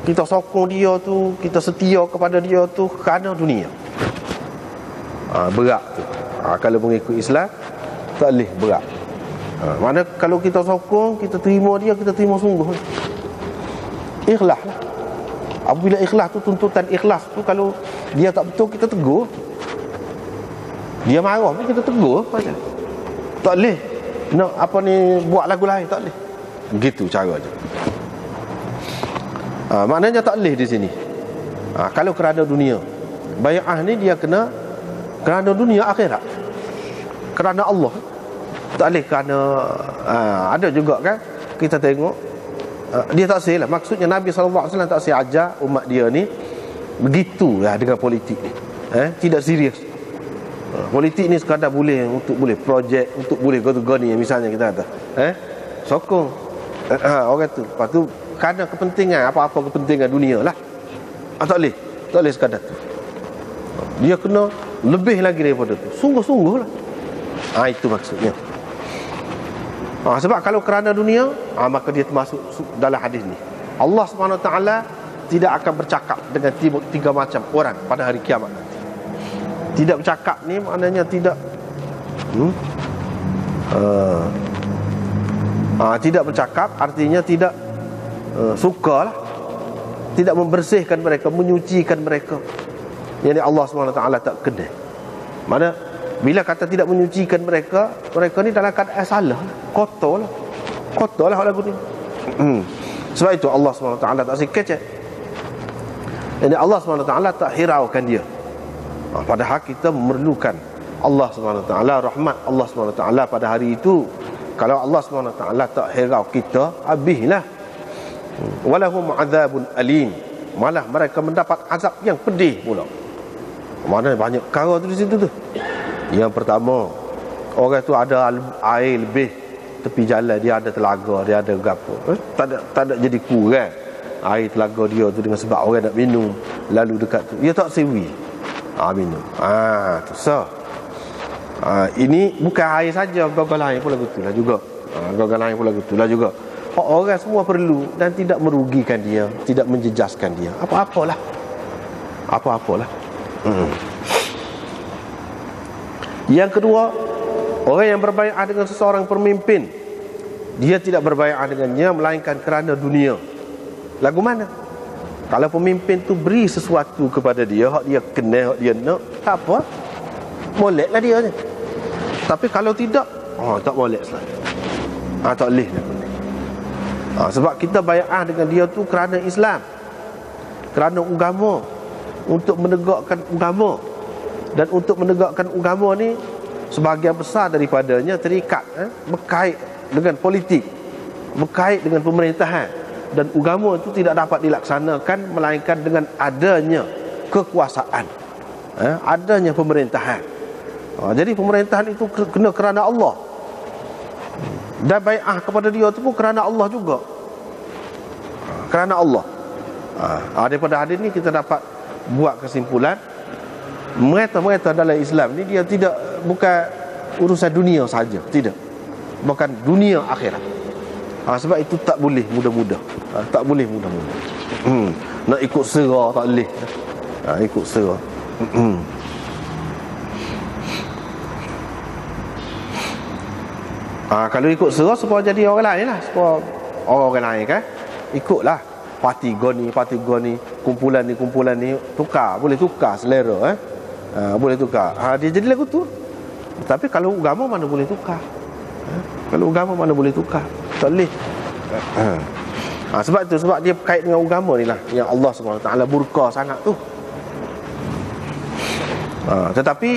kita sokong dia tu, kita setia kepada dia tu kerana dunia. Berat tu. Kalau mengikut Islam tak boleh berat. Mana kalau kita sokong, kita terima dia, kita terima sungguh. Ikhlas lah. Apabila ikhlas tu, tuntutan ikhlas tu, kalau dia tak betul, kita tegur. Dia marah pun kita tegur. Macam tak boleh nak apa ni buat lagu lain, tak boleh. Begitu cara je. Maknanya tak boleh di sini. Kalau kerana dunia, bai'ah ni dia kena kerana dunia akhirat, kerana Allah. Tak boleh kerana ada juga kan kita tengok dia tak sel lah. Maksudnya Nabi SAW tak sel ajar umat dia ni begitu lah dengan politik ni. Tidak serius. Politik ni sekadar boleh untuk boleh projek, untuk boleh goni misalnya kita kata sokong orang tu, lepas tu kerana kepentingan apa-apa kepentingan dunia lah. Tak boleh sekadar tu. Dia kena lebih lagi daripada tu, sungguh-sungguh lah. Itu maksudnya. Sebab kalau kerana dunia, maka dia termasuk dalam hadis ni. Allah SWT tidak akan bercakap dengan tiga macam orang pada hari kiamat nanti. Tidak bercakap ni maknanya tidak tidak bercakap artinya tidak sukalah, tidak membersihkan mereka, menyucikan mereka. Yang Allah SWT tak kena. Mana bila kata tidak menyucikan mereka, mereka ni dalam keadaan salah, kotor lah lagu ni. Sebab itu Allah SWT tak sikit. Jadi Allah SWT tak hiraukan dia. Padahal kita memerlukan Allah SWT, rahmat Allah SWT pada hari itu. Kalau Allah SWT tak hirau kita, habislah. Walahum azabun alim. Malah mereka mendapat azab yang pedih pula. Mana banyak perkara tu di situ tu. Yang pertama, orang tu ada air lebih tepi jalan, dia ada telaga, dia ada gapo. Tak ada jadi kurang air telaga dia tu dengan sebab orang nak minum lalu dekat tu. Dia tak sewi. Minum. Tu sah. Ini bukan air saja, gagal lain pula gitulah juga. Gagal lain pula gitulah juga. Orang semua perlu dan tidak merugikan dia, tidak menjejaskan dia. Apa-apalah. Yang kedua, orang yang berbaiat dengan seseorang pemimpin, dia tidak berbaiat dengannya melainkan kerana dunia. Lagu mana? Kalau pemimpin tu beri sesuatu kepada dia, hak dia kena, hak dia nak, tak apa, moleklah dia je. Tapi kalau tidak, tak molek selalu. Tak boleh. Sebab kita baiat dengan dia tu kerana Islam, kerana agama, untuk menegakkan agama. Dan untuk menegakkan agama ni, sebahagian besar daripadanya terikat berkait dengan politik, berkait dengan pemerintahan. Dan agama itu tidak dapat dilaksanakan melainkan dengan adanya kekuasaan, adanya pemerintahan. Jadi pemerintahan itu kena kerana Allah. Dan bai'ah kepada dia itu pun kerana Allah juga. Kerana Allah. Daripada hadis ni kita dapat buat kesimpulan, mereka dalam Islam ni dia tidak, bukan urusan dunia saja, tidak, bukan dunia akhirat. Sebab itu tak boleh mudah-mudah. Tak boleh mudah-mudah. Nak ikut sera tak boleh. Ikut sera. Kalau ikut sera supaya jadi orang lain lah, supaya orang lain kan ikutlah. Parti goni, kumpulan ni tukar, boleh tukar selera boleh tukar. Dia jadi lagu tu. Tapi kalau agama mana boleh tukar? Kalau agama mana boleh tukar? Tak boleh. Sebab tu, sebab dia berkait dengan agama ni lah yang Allah SWT burka sangat tu. Tetapi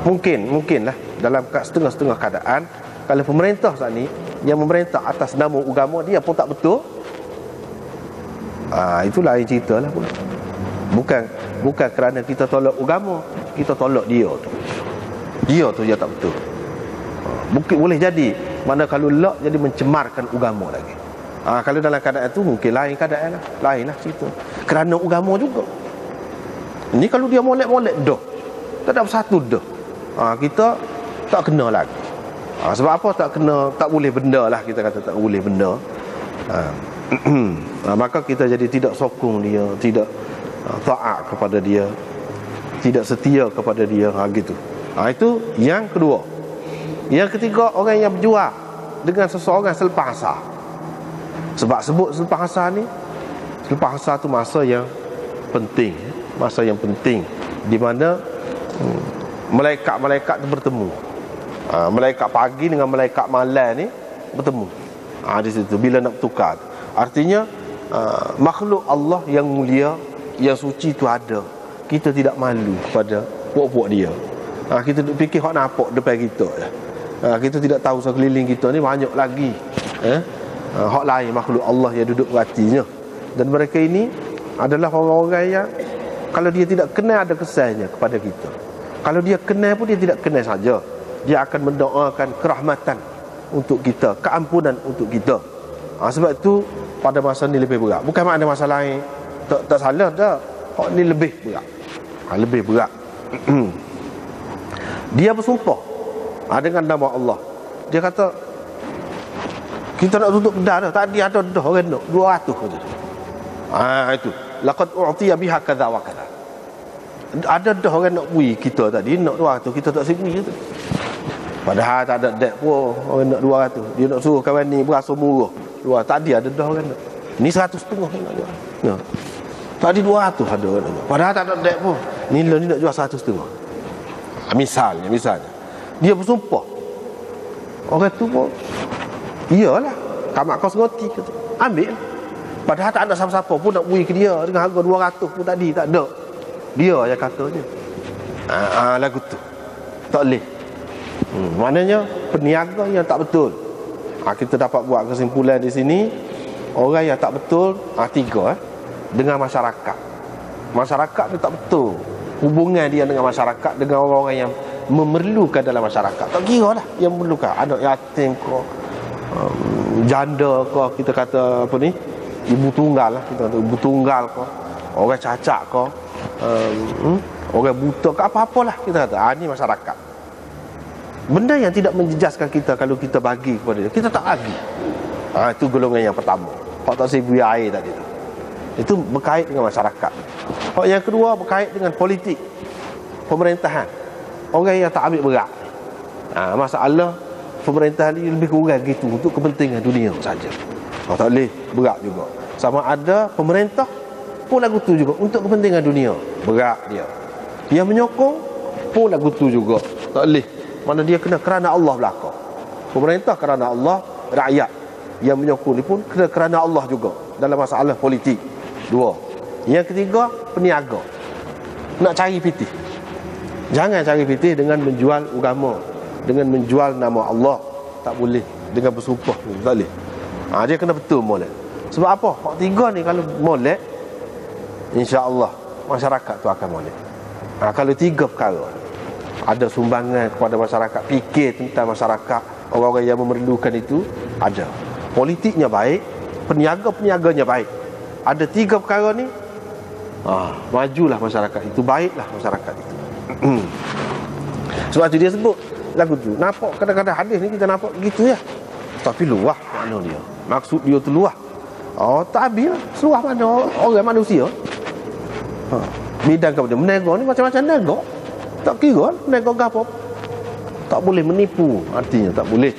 mungkinlah dalam setengah-setengah keadaan, kalau pemerintah saat ni yang memerintah atas nama agama dia pun tak betul, itu lain cerita lah pula. Bukan kerana kita tolak agama, kita tolak dia tu. Dia tu tak betul. Mungkin boleh jadi mana kalau lak jadi mencemarkan agama lagi. Kalau dalam keadaan tu mungkin lain keadaan lah. Lain lah cerita. Kerana agama juga. Ini kalau dia molek-molek dah, tak ada bersatu dah, kita tak kena lagi. Sebab apa tak kena? Tak boleh benda lah, kita kata tak boleh benda. Maka kita jadi tidak sokong dia, tidak taat kepada dia, tidak setia kepada dia, gitu. Itu yang kedua. Yang ketiga, orang yang berjuang dengan seseorang selepas asar. Sebab sebut selepas asar ni, selepas asar tu masa yang penting, masa yang penting di mana malaikat-malaikat tu bertemu. Malaikat pagi dengan malaikat malam ni bertemu. Di situ bila nak bertukar. Artinya makhluk Allah yang mulia, yang suci tu ada. Kita tidak malu kepada puak-puak dia. Kita duk fikir hak nampak depan kita je. Kita tidak tahu sekeliling kita ni banyak lagi hak lain makhluk Allah yang duduk berhatinya. Dan mereka ini adalah orang-orang yang kalau dia tidak kenal ada kesannya kepada kita. Kalau dia kenal pun dia tidak kenal saja, dia akan mendoakan kerahmatan untuk kita, keampunan untuk kita. Sebab itu pada masa ni lebih berat. Bukan makna masa lain tak salah dah. Hak ni lebih berat. Lebih berat. Dia bersumpah dengan nama Allah. Dia kata kita nak tutup kedai dah. Tadi ada dah orang nak 200 kata. Itu laqad u'tiya biha kadza wa kadza. Ada dah orang nak bui kita tadi nak 200, kita tak sibui tu. Padahal tak ada dek pun orang nak 200. Dia nak suruh kawan ni berasa murah. Tadi ada dah orang nak. Ni 100 setengah nak jual. Tadi 200 ada orang nak. Padahal tak ada dek pun. Ni nak jual 100 setengah. Misalnya dia bersumpah. Orang tu pun iyalah, kamak kau seroti kata. Ambil. Padahal tak ada siapa-siapa pun nak bui ke dia dengan harga 200 pun tadi tak ada. Dia yang katanya. Lagu tu tak boleh. Maknanya peniaga yang tak betul. Kita dapat buat kesimpulan di sini, orang yang tak betul tiga dengan masyarakat. Masyarakat dia tak betul. Hubungan dia dengan masyarakat, dengan orang-orang yang memerlukan dalam masyarakat. Tak kira lah yang memerlukan. Anak yatim ke, janda ke, kita kata apa ni, ibu tunggal lah, kita kata ibu tunggal ke, orang cacat ke, orang buta ke, apa-apalah kita kata. Ini masyarakat. Benda yang tidak menjejaskan kita kalau kita bagi kepada dia, kita tak bagi. Itu golongan yang pertama. Hak tak sibui air tadi tu. Itu berkait dengan masyarakat. Hak yang kedua berkait dengan politik, pemerintahan. Orang yang tak ambil berat. Masalah pemerintahan ni lebih kurang gitu untuk kepentingan dunia saja. Tak boleh berat juga. Sama ada pemerintah pun lagu tu juga untuk kepentingan dunia, berat dia. Yang menyokong pun lagu tu juga. Tak boleh. Mana dia kena kerana Allah belaka. Pemerintah kerana Allah, rakyat yang menyokong ni pun kena kerana Allah juga dalam masalah politik. Dua. Yang ketiga, peniaga. Nak cari pitih. Jangan cari pitih dengan menjual agama, dengan menjual nama Allah. Tak boleh. Dengan bersumpah pun tak boleh. Dia kena betul molek. Sebab apa? Hak tiga ni kalau molek, insya-Allah masyarakat tu akan molek. Kalau tiga perkara, ada sumbangan kepada masyarakat, fikir tentang masyarakat, orang-orang yang memerlukan itu ada. Politiknya baik, peniaga-peniaganya baik. Ada tiga perkara ni, majulah masyarakat itu, baiklah masyarakat itu. Sebab tu dia sebut lagu tu. Nampak kadang-kadang hadis ni kita nampak begitu ya. Tapi luah makna dia. Maksud dia tu luah. Tak habis lah. Seluah mana orang manusia. Bidang kepada menego ni macam-macam nego. Tak kira nego apa. Tak boleh menipu. Artinya tak boleh.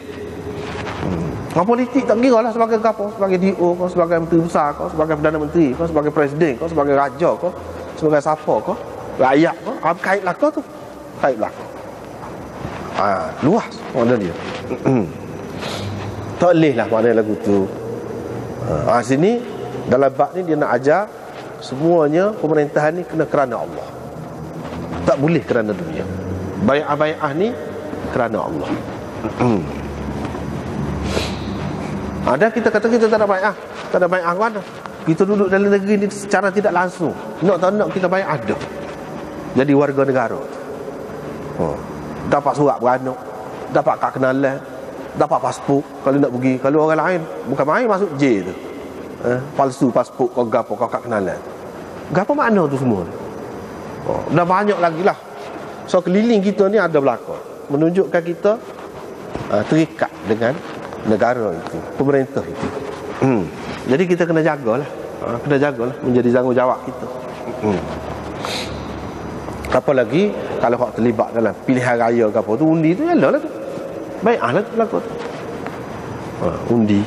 Politik tak kira lah sebagai apa. Sebagai DO kau, sebagai menteri besar kau, sebagai Perdana Menteri kau, sebagai Presiden kau, sebagai Raja kau, sebagai siapa kau, rakyat kau. Kaitlah kau tu. Kaitlah kau. Luas makna dia. Tak boleh lah maknanya lagu tu. Sini dalam bab ni dia nak ajar semuanya pemerintahan ni kena kerana Allah. Tak boleh kerana dunia. Bai'ah ni kerana Allah. Ada kita kata kita tak ada bai'ah. Tak ada bai'ah mana? Kita duduk dalam negeri ni secara tidak langsung. Nak tak nak kita bai'ah dah. Jadi warga negara. Dapat surat beranak, dapat kad kenalan, dapat pasport kalau nak pergi. Kalau orang lain bukan main masuk J tu. Palsu pasport kau gapo kau kad kenalan. Gapo makna tu semua? Dah banyak lagi lah. So keliling kita ni ada belakang menunjukkan kita terikat dengan negara itu, pemerintah itu. Jadi kita kena jagalah. Kena jagalah, menjadi tanggungjawab kita. Apalagi kalau hak terlibat dalam pilihan raya ke apa tu, undi tu yalah lah tu. Bai'ah lah tu berlaku tu. Undi.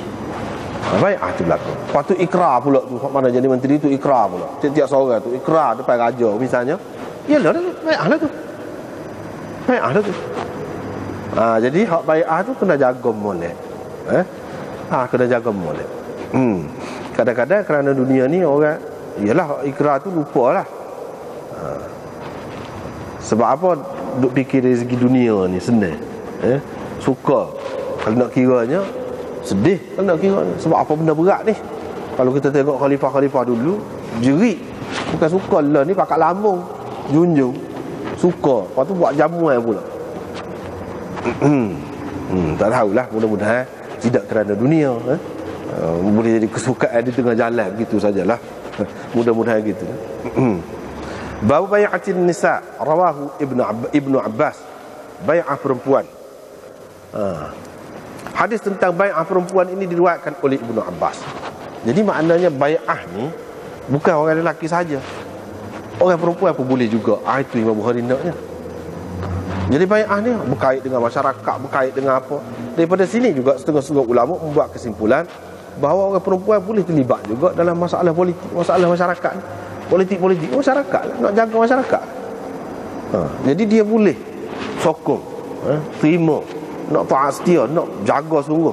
Bai'ah tu berlaku. Lepas tu ikrar pula tu, hak mana jadi menteri tu ikrar pula. Tiap-tiap seorang tu ikrar depan raja misalnya. Yalah lah tu, bai'ah lah tu. Bai'ah lah tu. Jadi hak bai'ah tu kena jaga molek. Kena jaga molek. Kadang-kadang kerana dunia ni orang yalah ikrar tu lupalah. Sebab apa duk fikir dari segi dunia ni senang. Suka. Kalau nak kiranya sedih kalau nak kiranya. Sebab apa benda berat ni. Kalau kita tengok khalifah-khalifah dulu jerit. Bukan suka lah ni pakat lambung junjung. Suka. Lepas tu buat jamuan pula. Tak tahulah, mudah-mudahan tidak kerana dunia. Boleh jadi kesukaan di tengah jalan begitu sajalah. Mudah-mudahan gitu. Bab bai'atin nisa, rawahu Ibnu Abbas. Bai'ah perempuan. Hadis tentang bai'ah perempuan ini diriwayatkan oleh Ibnu Abbas. Jadi maknanya bai'ah ni bukan orang lelaki saja. Orang perempuan pun boleh juga. Itu Imam Bukhari naknya. Jadi bai'ah ni berkait dengan masyarakat, berkait dengan apa. Daripada sini juga setengah-setengah ulama membuat kesimpulan bahawa orang perempuan boleh terlibat juga dalam masalah politik, masalah masyarakat ni. Politik-politik masyarakat lah, nak jaga masyarakat. Jadi dia boleh sokong, terima, nak taat setia, nak jaga sungguh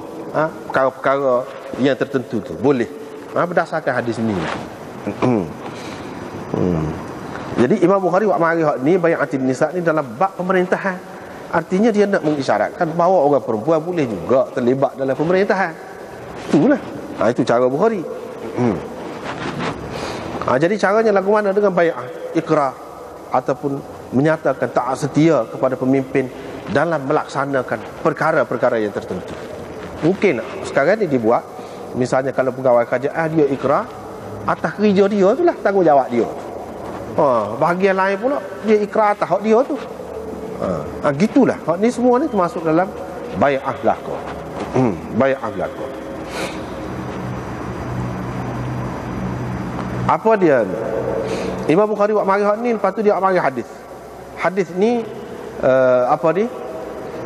perkara-perkara yang tertentu tu boleh. Berdasarkan hadis ni. Jadi Imam Bukhari buat mari hak ni bai'atin nisa ni dalam bab pemerintahan. Artinya dia nak mengisyaratkan bahawa orang perempuan boleh juga terlibat dalam pemerintahan. Itulah. Itu cara Bukhari. Jadi caranya lagu mana dengan bai'ah, ikrar ataupun menyatakan taat setia kepada pemimpin dalam melaksanakan perkara-perkara yang tertentu. Mungkin sekarang ni dibuat, misalnya kalau pegawai kerajaan dia ikrar atas kerja dia tu lah tanggungjawab dia. Bahagian lain pula dia ikrar atas hak dia tu. Gitulah. Hak ni semua ni termasuk dalam bai'ah belaka. Bai'ah belaka. Apa dia? Imam Bukhari buat mari hak ni, lepas tu dia buat mari hadis. Hadis ni apa ni?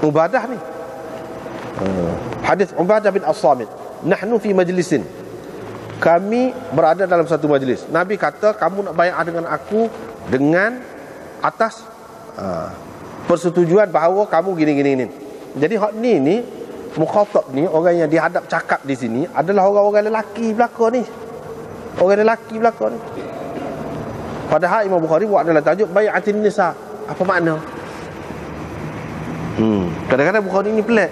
Ubadah ni. Hadis Ubadah bin As-Samit. Nahnu fi majlisin. Kami berada dalam satu majlis. Nabi kata, kamu nak bai'ah dengan aku dengan atas persetujuan bahawa kamu gini-gini. Jadi hak ni mukhatab ni, orang yang dihadap cakap di sini adalah orang-orang lelaki belaka ni. Orang lelaki belaka ni. Padahal Imam Bukhari buat dalam tajuk bai'atin nisa. Apa makna? Kadang-kadang Bukhari ni pelik.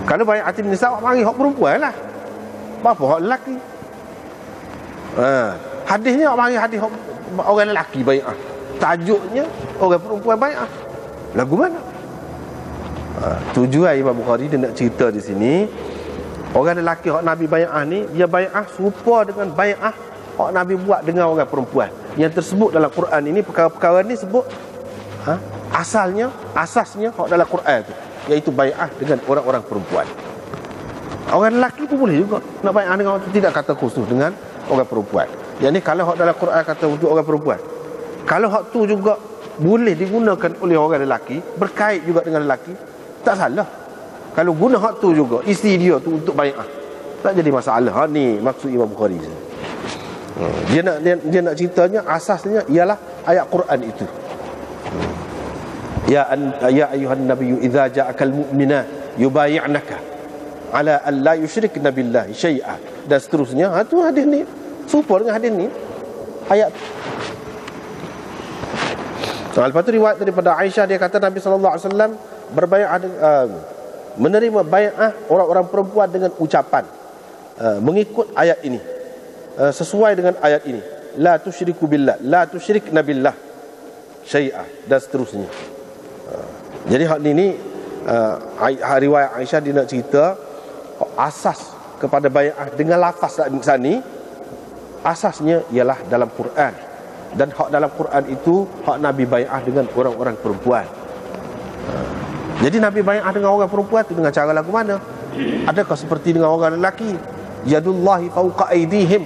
Kalau bai'atin nisa, mari hak perempuan lah. Apa hak lelaki? Hadisnya mari hadis orang lelaki bai'ah. Tajuknya orang perempuan bai'ah. Lagu mana? Tujuan Imam Bukhari dia nak cerita di sini, orang lelaki hak Nabi bai'ah ni, dia bai'ah serupa dengan bai'ah hak Nabi buat dengan orang perempuan. Yang tersebut dalam Quran ini, perkara-perkara ni sebut asasnya hak dalam Quran tu, iaitu bai'ah dengan orang-orang perempuan. Orang lelaki pun boleh juga nak bai'ah dengan orang tu, tidak kata khusus dengan orang perempuan. Yang ni kalau hak dalam Quran kata untuk orang perempuan, kalau hak tu juga boleh digunakan oleh orang lelaki, berkait juga dengan lelaki, tak salah. Kalau guna hak tu juga, isteri dia tu untuk bai'ah, tak jadi masalah. Ni maksud Imam Bukhari. Dia nak ceritanya asasnya ialah ayat Quran itu. Ya ayuhan nabiyyu idza ja'akal mu'minat yubayyi'naka ala an la yusyrikna billahi syai'a, dan seterusnya. Tu hadis ni serupa dengan hadis ni, ayat. Lepas tu riwayat daripada Aisyah, dia kata Nabi SAW berbai'ah, menerima bai'ah orang-orang perempuan dengan ucapan mengikut ayat ini, sesuai dengan ayat ini, la tusyriku billah, la tusyrikna billah syai'ah, dan seterusnya. Jadi hak ni riwayat Aisyah, dia nak cerita asas kepada bai'ah dengan lafaz ni, asasnya ialah dalam Quran. Dan hak dalam Quran itu hak Nabi bai'ah dengan orang-orang perempuan. Jadi Nabi bai'ah dengan orang perempuan itu dengan cara lagu mana? Adakah seperti dengan orang lelaki? Yadullahi fawqa aydihim,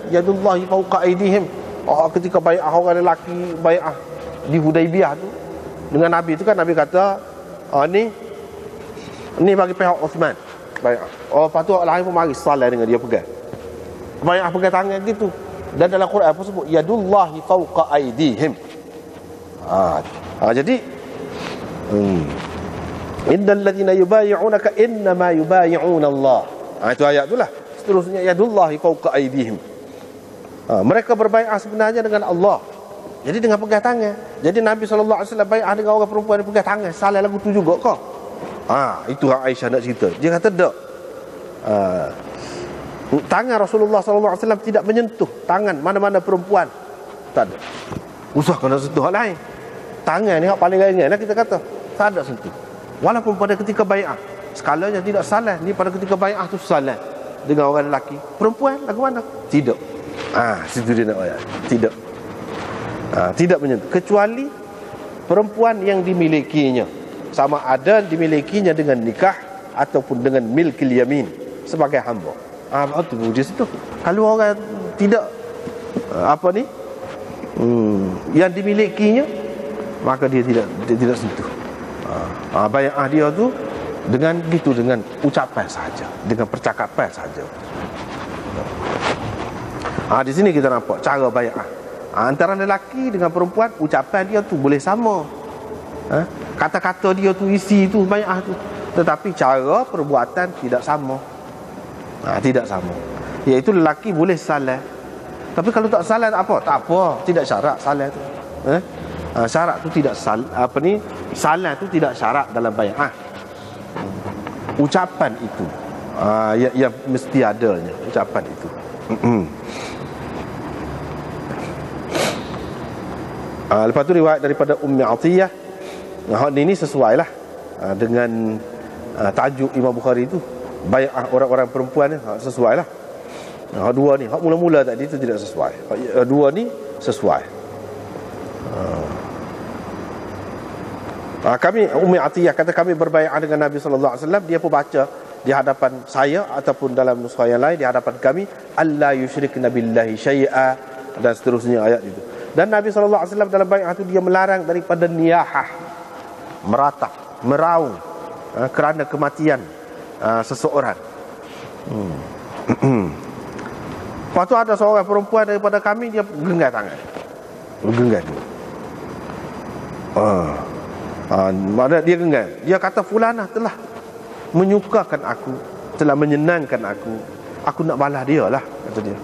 yadullahi fawqa aydihim. Ketika bai'ah orang lelaki, bai'ah di Hudaibiyah tu dengan Nabi tu kan, Nabi kata ni bagi pihak Uthman bai'ah. Lepas tu orang lain pun mari salat dengan dia, pegang bai'ah, pegang tangan gitu. Dan dalam Quran pun sebut yadullahi fawqa aydihim. Jadi innal ladzina yubayi'unaka innama yubayi'una Allah. Itu ayat itulah. Seterusnya yadullahi fawqa aydihim. Mereka berbai'ah sebenarnya dengan Allah. Jadi dengan pegang tangan. Jadi Nabi SAW bai'ah dengan orang perempuan, dia pegang tangan. Salah lagu tu juga kau. Itu yang Aisyah nak cerita. Dia kata tak, tangan Rasulullah SAW tidak menyentuh tangan mana-mana perempuan. Tak ada. Usah kena sentuh hal lain. Tangan ni hak paling ringan lah kita kata. Tak ada sentuh. Walaupun pada ketika bai'ah skalanya tidak salah. Ni pada ketika bai'ah tu salah dengan orang lelaki. Perempuan lagu mana? Tidak. Situ dia nak ayat. Tidak. Tidak menyentuh, kecuali perempuan yang dimilikinya, sama ada dimilikinya dengan nikah ataupun dengan milkil yamin sebagai hamba. Itu di situ. Kalau orang tidak yang dimilikinya, maka dia tidak sentuh. Bai'ah dia tu dengan gitu, dengan ucapan saja, dengan percakapan saja. Di sini kita nampak cara bai'ah antara lelaki dengan perempuan. Ucapan dia tu boleh sama, kata-kata dia tu, isi tu bai'ah tu, tetapi cara perbuatan tidak sama. Tidak sama. Iaitu lelaki boleh salah, tapi kalau tak salah tak apa, tidak syarat salah tu. Syarat tu tidak salah tu tidak syarat dalam bai'ah. Ucapan itu yang mesti adanya, ucapan itu. Lepas tu riwayat daripada Ummi Atiyah. Ini sesuai lah dengan tajuk Imam Bukhari itu, bai'ah orang-orang perempuan ni, sesuai lah. Dua ni, hak mula-mula tadi itu tidak sesuai. Dua ni sesuai. Kami, Ummi Atiyah kata, kami berbai'ah dengan Nabi SAW. Dia pun baca di hadapan saya ataupun dalam nuskah yang lain, di hadapan kami, alla yusyrikna billahi syai'a, dan seterusnya ayat itu. Dan Nabi SAW dalam bai'ah itu dia melarang daripada niyahah, meratap, meraung kerana kematian seseorang. Lepas tu ada seorang perempuan daripada kami, dia genggam tangan, genggam. Mana dia genggam, dia kata fulanah telah menyukakan aku, telah menyenangkan aku nak balas dia lah, kata dia.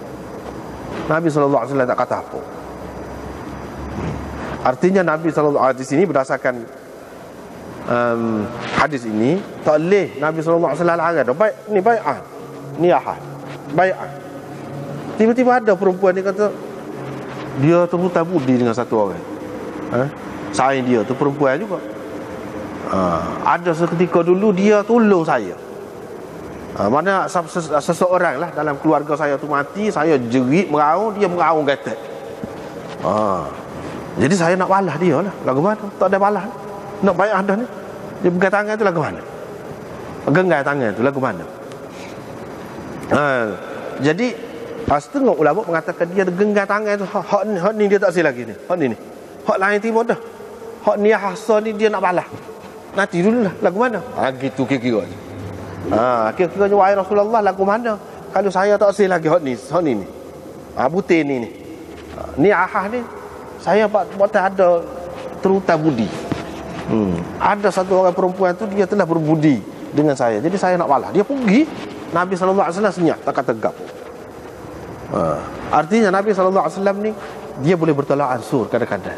Nabi SAW tak kata apa. Artinya Nabi SAW di sini berdasarkan hadis ini, tak boleh Nabi SAW larang. Baik, ni bai'ah, niyahah, bai'ah. Tiba-tiba ada perempuan ni kata dia terhutang budi dengan satu orang, sayang dia tu perempuan juga. Ada seketika dulu dia tolong saya. Mana seseorang lah dalam keluarga saya tu mati, saya jerit meraung, dia meraung gatak. Jadi saya nak balas dia lah. Lagu mana? Tak ada balas. Nak bai'ah dah ni. Dia pegang tangan tu lagu mana? Genggam tangan tu lagu mana? Jadi setengah ulama mengatakan dia genggam tangan tu, hak ni dia tak silap lagi ni. Hak ni. Hak lain timur dah. Hak ni hasa ni dia nak balas. Nanti dulu lah lagu mana? Gitu kira-kira. Kira-kira wahai Rasulullah, lagu mana? Kalau saya tak silap lagi hak ni. Butir ni. Ni ahah ni. Saya buat ada terhutang budi. Ada satu orang perempuan tu, dia telah berbudi dengan saya. Jadi saya nak balas. Dia pergi, Nabi SAW senyap, tak kata tegap. Artinya Nabi SAW ni dia boleh bertolak ansur kadang-kadang.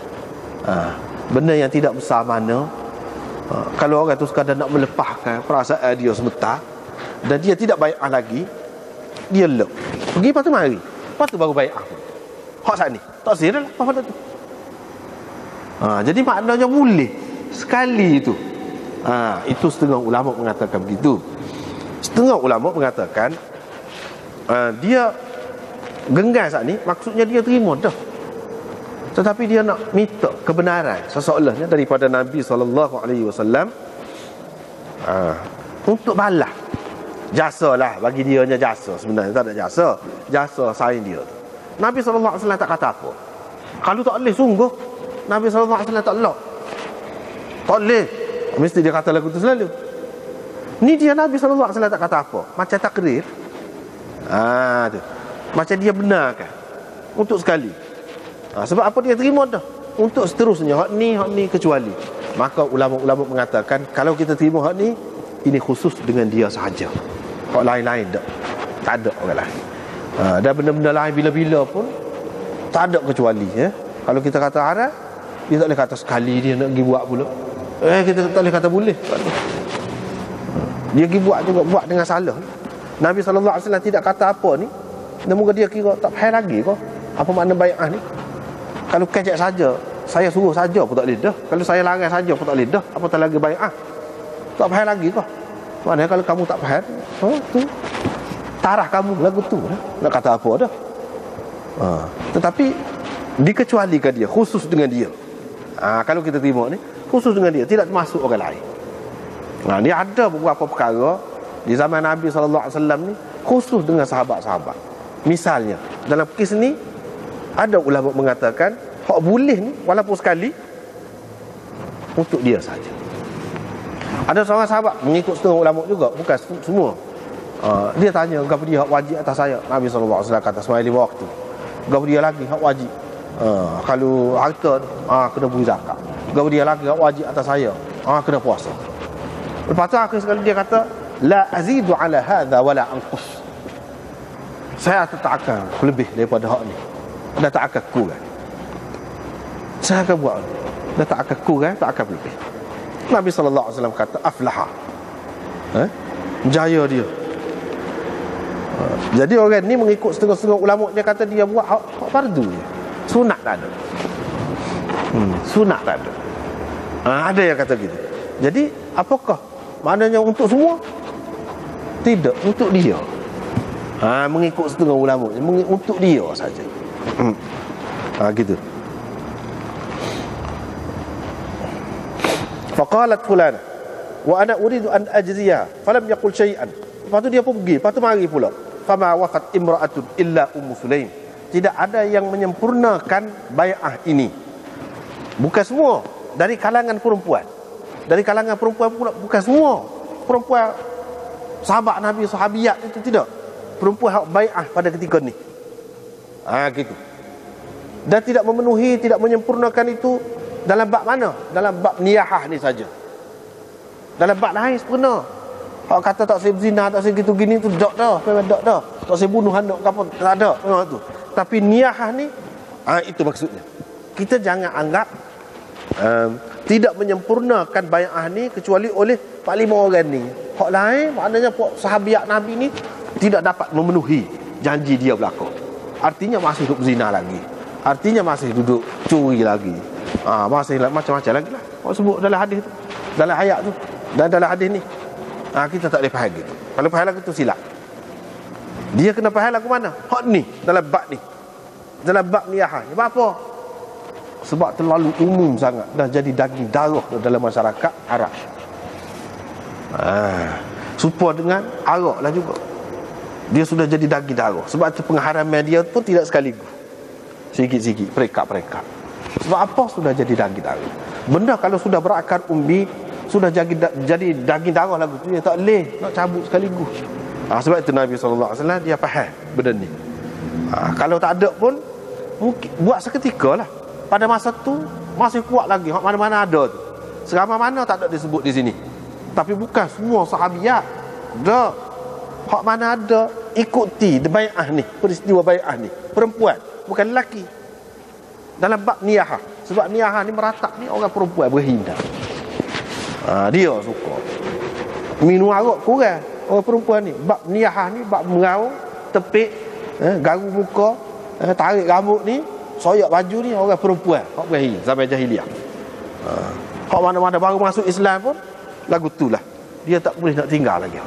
Benda yang tidak besar mana, kalau orang tu sekadar nak melepaskan perasaan dia sebentar dan dia tidak bai'ah lagi, dia lep. Pergi lepas tu mari. Lepas tu baru bai'ah. Hak saat ni tak sih dah lah pada tu. Jadi maknanya boleh sekali itu. Itu setengah ulama mengatakan begitu. Setengah ulama mengatakan dia genggai saat ni, maksudnya dia terima dah. Tetapi dia nak minta kebenaran seseolahnya daripada Nabi SAW untuk balas. Jasa lah, bagi dia nya jasa. Sebenarnya tak ada jasa. Jasa saing dia. Nabi SAW tak kata apa. Kalau tak boleh sungguh, Nabi SAW tak elok. Tak boleh. Mesti dia kata lagu tu selalu. Ni dia Nabi SAW tak kata apa. Macam takrir. Tu. Macam dia benarkan. Untuk sekali. Sebab apa dia terima dah. Untuk seterusnya, hak ni kecuali. Maka ulama-ulama mengatakan, kalau kita terima hak ni, ini khusus dengan dia sahaja. Hak lain-lain tak ada orang lain. Dan benda-benda lain bila-bila pun tak ada kecuali. Kalau kita kata haram, dia tak boleh kata sekali dia nak pergi buat pula. Kita tak boleh kata boleh. Dia pergi buat juga, buat dengan salah. Nabi SAW tidak kata apa ni. Namun dia kira tak payah lagi kau. Apa makna bai'ah ni? Kalau kecek saja, saya suruh saja pun tak boleh dah. Kalau saya larang saja pun tak boleh dah. Apa tak lagi bai'ah? Tak payah lagi kau. Maknanya kalau kamu tak payah, tu tarah kamu lagu tu nak kata apa dah. Tetapi dikecualikan dia, khusus dengan dia. Kalau kita terima ni khusus dengan dia, tidak termasuk orang lain. Ni ada beberapa perkara di zaman Nabi SAW ni khusus dengan sahabat-sahabat. Misalnya dalam kes ni ada ulama mengatakan hak boleh ni walaupun sekali untuk dia saja. Ada seorang sahabat mengikut setengah ulama juga, bukan semua. Dia tanya, apa dia hak wajib atas saya? Nabi SAW kata semai 5 waktu. Apa dia lagi hak wajib? Kalau harta kena beri zakat. Apa dia lagi hak wajib atas saya? Kena puasa. Lepas tu akhir sekali dia kata, la azidu ala hadha wala anqus. Saya tak akan lebih daripada hak ni. Dah tak akan kurang. Saya akan buat ni. Dah tak akan kurang, tak akan lebih. Nabi SAW kata aflaha. Jaya dia. Jadi orang ni mengikut setengah-setengah ulama, dia kata dia buat hak fardu je. Sunat tak ada. Sunat tak ada. Ada yang kata gitu. Jadi apakah maknanya untuk semua? Tidak, untuk dia. Mengikut setengah ulama, untuk dia saja. Gitu. Faqalat fulana wa ana uridu an ajziya falam yaqul syai'an. Lepas tu dia pun pergi, lepas tu mari pula. Fama wafat imra'atun illa Ummu Sulaim. Tidak ada yang menyempurnakan bai'ah ini. Bukan semua dari kalangan perempuan. Dari kalangan perempuan pula bukan semua perempuan sahabat Nabi, sahabiat itu tidak. Perempuan hak bai'ah pada ketika ni. Gitu. Dan tidak memenuhi, tidak menyempurnakan itu dalam bab mana? Dalam bab niyahah ni saja. Dalam bab lain sempurna. Hak kata tak saya berzina, tak saya gitu gini tu tak dah, memang tak dah. Tak saya bunuh anak ke apa, tak ada memang tu. Tapi niyahah ni itu maksudnya. Kita jangan anggap tidak menyempurnakan bai'ah ni kecuali oleh 45 orang ni. Hak lain maknanya sahabiat Nabi ni tidak dapat memenuhi janji dia berlaku. Artinya masih duduk berzina lagi. Artinya masih duduk curi lagi. Masih macam-macam lagi lah. Orang sebut dalam hadis tu, dalam ayat tu, dan dalam hadis ni. Kita tak boleh faham gitu. Kalau faham lagu tu silap. Dia kena faham lagu mana? Hak ni, dalam bab ni. Dalam bab niyahah. Sebab apa? Sebab terlalu umum sangat. Dah jadi daging darah dalam masyarakat Arab. Supaya dengan arak lah juga. Dia sudah jadi daging darah. Sebab tu pengharaman dia pun tidak sekaligus. Sikit-sikit, perekat-perekat. Sebab apa? Sudah jadi daging darah. Benda kalau sudah berakar umbi, sudah jadi daging darah lagu tu, dia tak boleh nak cabut sekaligus. Sebab itu Nabi SAW dia faham benda ni. Kalau tak ada pun mungkin buat seketika lah. Pada masa tu masih kuat lagi. Mana-mana ada tu. Seramai mana tak ada disebut di sini. Tapi bukan semua sahabiat. Dak. Hak mana ada ikuti bai'ah ni, peristiwa bai'ah ni, perempuan, bukan lelaki. Dalam bab niyahah. Sebab niyahah ni meratak ni orang perempuan berhina. Dia suka. Minum arak kurang orang perempuan ni. Bab niyahah ni, bab meraung, tepik, garu muka, tarik rambut ni, soyak baju ni orang perempuan. Hak berhina sampai jahiliah. Hak mana-mana baru masuk Islam pun lagu tu lah. Dia tak boleh nak tinggal lagi.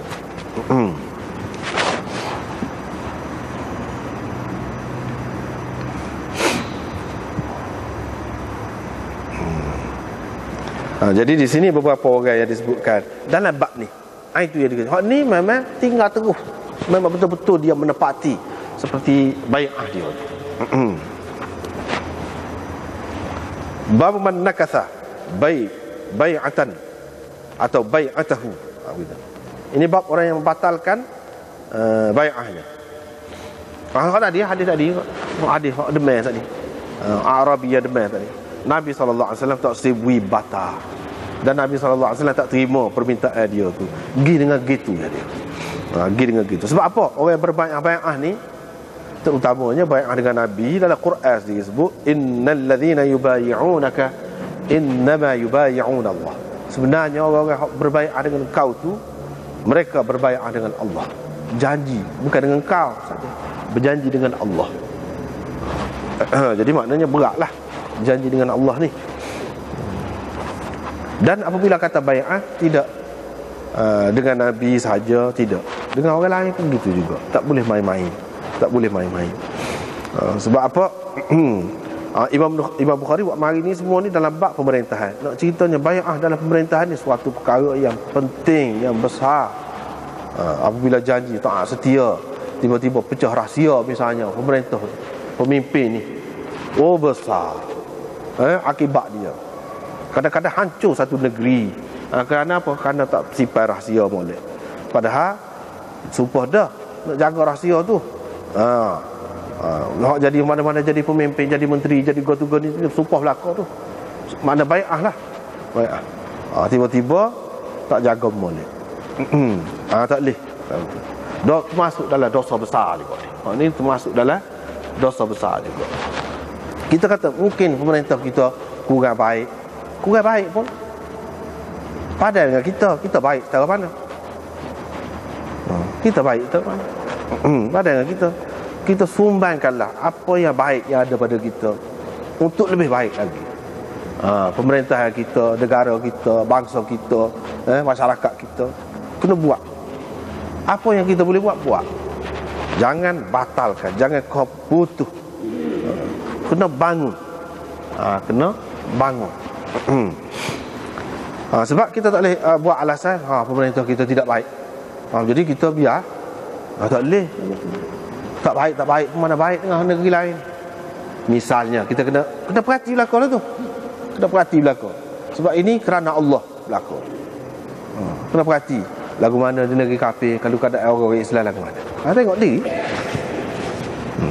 Jadi di sini beberapa orang yang disebutkan dalam bab ni. Itu yang dikatakan. Hak ni memang tinggal terus. Memang betul-betul dia menepati seperti bai'ah dia. Bab man nakatha bai'atan atau bai'atahu. Ini bab orang yang membatalkan bai'ahnya. Tadi hadis tadi, hadis demam tadi. Arabiyah demam tadi. Nabi SAW tak sebui batal. Dan Nabi SAW tak terima permintaan dia tu. Pergi dengan gitu ya dia. Pergi dengan gitu. Sebab apa? Orang yang berbai'ah ni, terutamanya bai'ah dengan Nabi, dalam Quran disebut innal ladzina yubayi'unaka innama yubayi'una Allah. Sebenarnya orang-orang yang berbai'ah dengan kau tu, mereka berbai'ah dengan Allah. Janji, bukan dengan kau saja. Berjanji dengan Allah. Jadi maknanya beratlah janji dengan Allah ni. Dan apabila kata bai'ah, tidak dengan Nabi saja, tidak, dengan orang lain pun gitu juga. Tak boleh main-main. Tak boleh main-main. Sebab apa? Imam Bukhari buat mari ni semua ni dalam bab pemerintahan. Nak ceritanya bai'ah dalam pemerintahan ni suatu perkara yang penting, yang besar. Apabila janji taat setia, tiba-tiba pecah rahsia misalnya pemerintah, pemimpin ni, besar akibat dia. Kadang-kadang hancur satu negeri. Kerana apa? Kerana tak simpan rahsia molek. Padahal sumpah dah nak jaga rahsia tu. Nak jadi mana-mana, jadi pemimpin, jadi menteri, jadi gotu-gotu ni, sumpah belaka tu. Mana bai'ah lah. Bai'ah. Tiba-tiba tak jaga molek. Tak boleh. Termasuk dalam dosa besar juga. Ini termasuk dalam dosa besar juga. Kita kata mungkin pemerintah kita kurang baik. Kurang baik pun padan dengan kita baik cara mana? Kita baik cara mana? Padan dengan kita sumbangkanlah apa yang baik yang ada pada kita untuk lebih baik lagi. Pemerintahan kita, negara kita, bangsa kita, masyarakat kita kena buat. Apa yang kita boleh buat. Jangan batalkan, jangan kau putus. Kena bangun. Kena bangun. Sebab kita tak boleh buat alasan pemerintah kita tidak baik. Jadi kita biar. Tak boleh. Tak baik mana baik dengan negeri lain. Misalnya kita kena perhati belakang lah tu. Kena perhati belakang. Sebab ini kerana Allah belakang. Kena perhati lagu mana di negeri kafir, kalau keadaan orang Islam lagu mana. Tengok diri.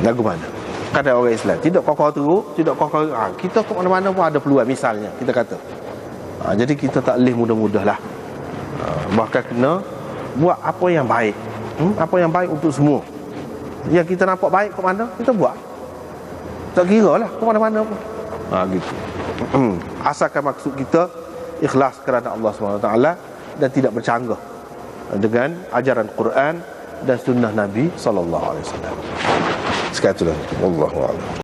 Lagu mana kadang orang Islam tidak kokoh teruk, tidak kokoh, kita ke mana-mana pun ada peluang misalnya kita kata. Jadi kita tak boleh mudah-mudah lah. Bahkan kena buat apa yang baik. Apa yang baik untuk semua. Yang kita nampak baik ke mana, kita buat. Tak kira lah ke mana-mana pun. Gitu. Asalkan maksud kita ikhlas kerana Allah SWT dan tidak bercanggah dengan ajaran Quran dan sunnah Nabi SAW. Sekali itulah. Wallahu a'lam.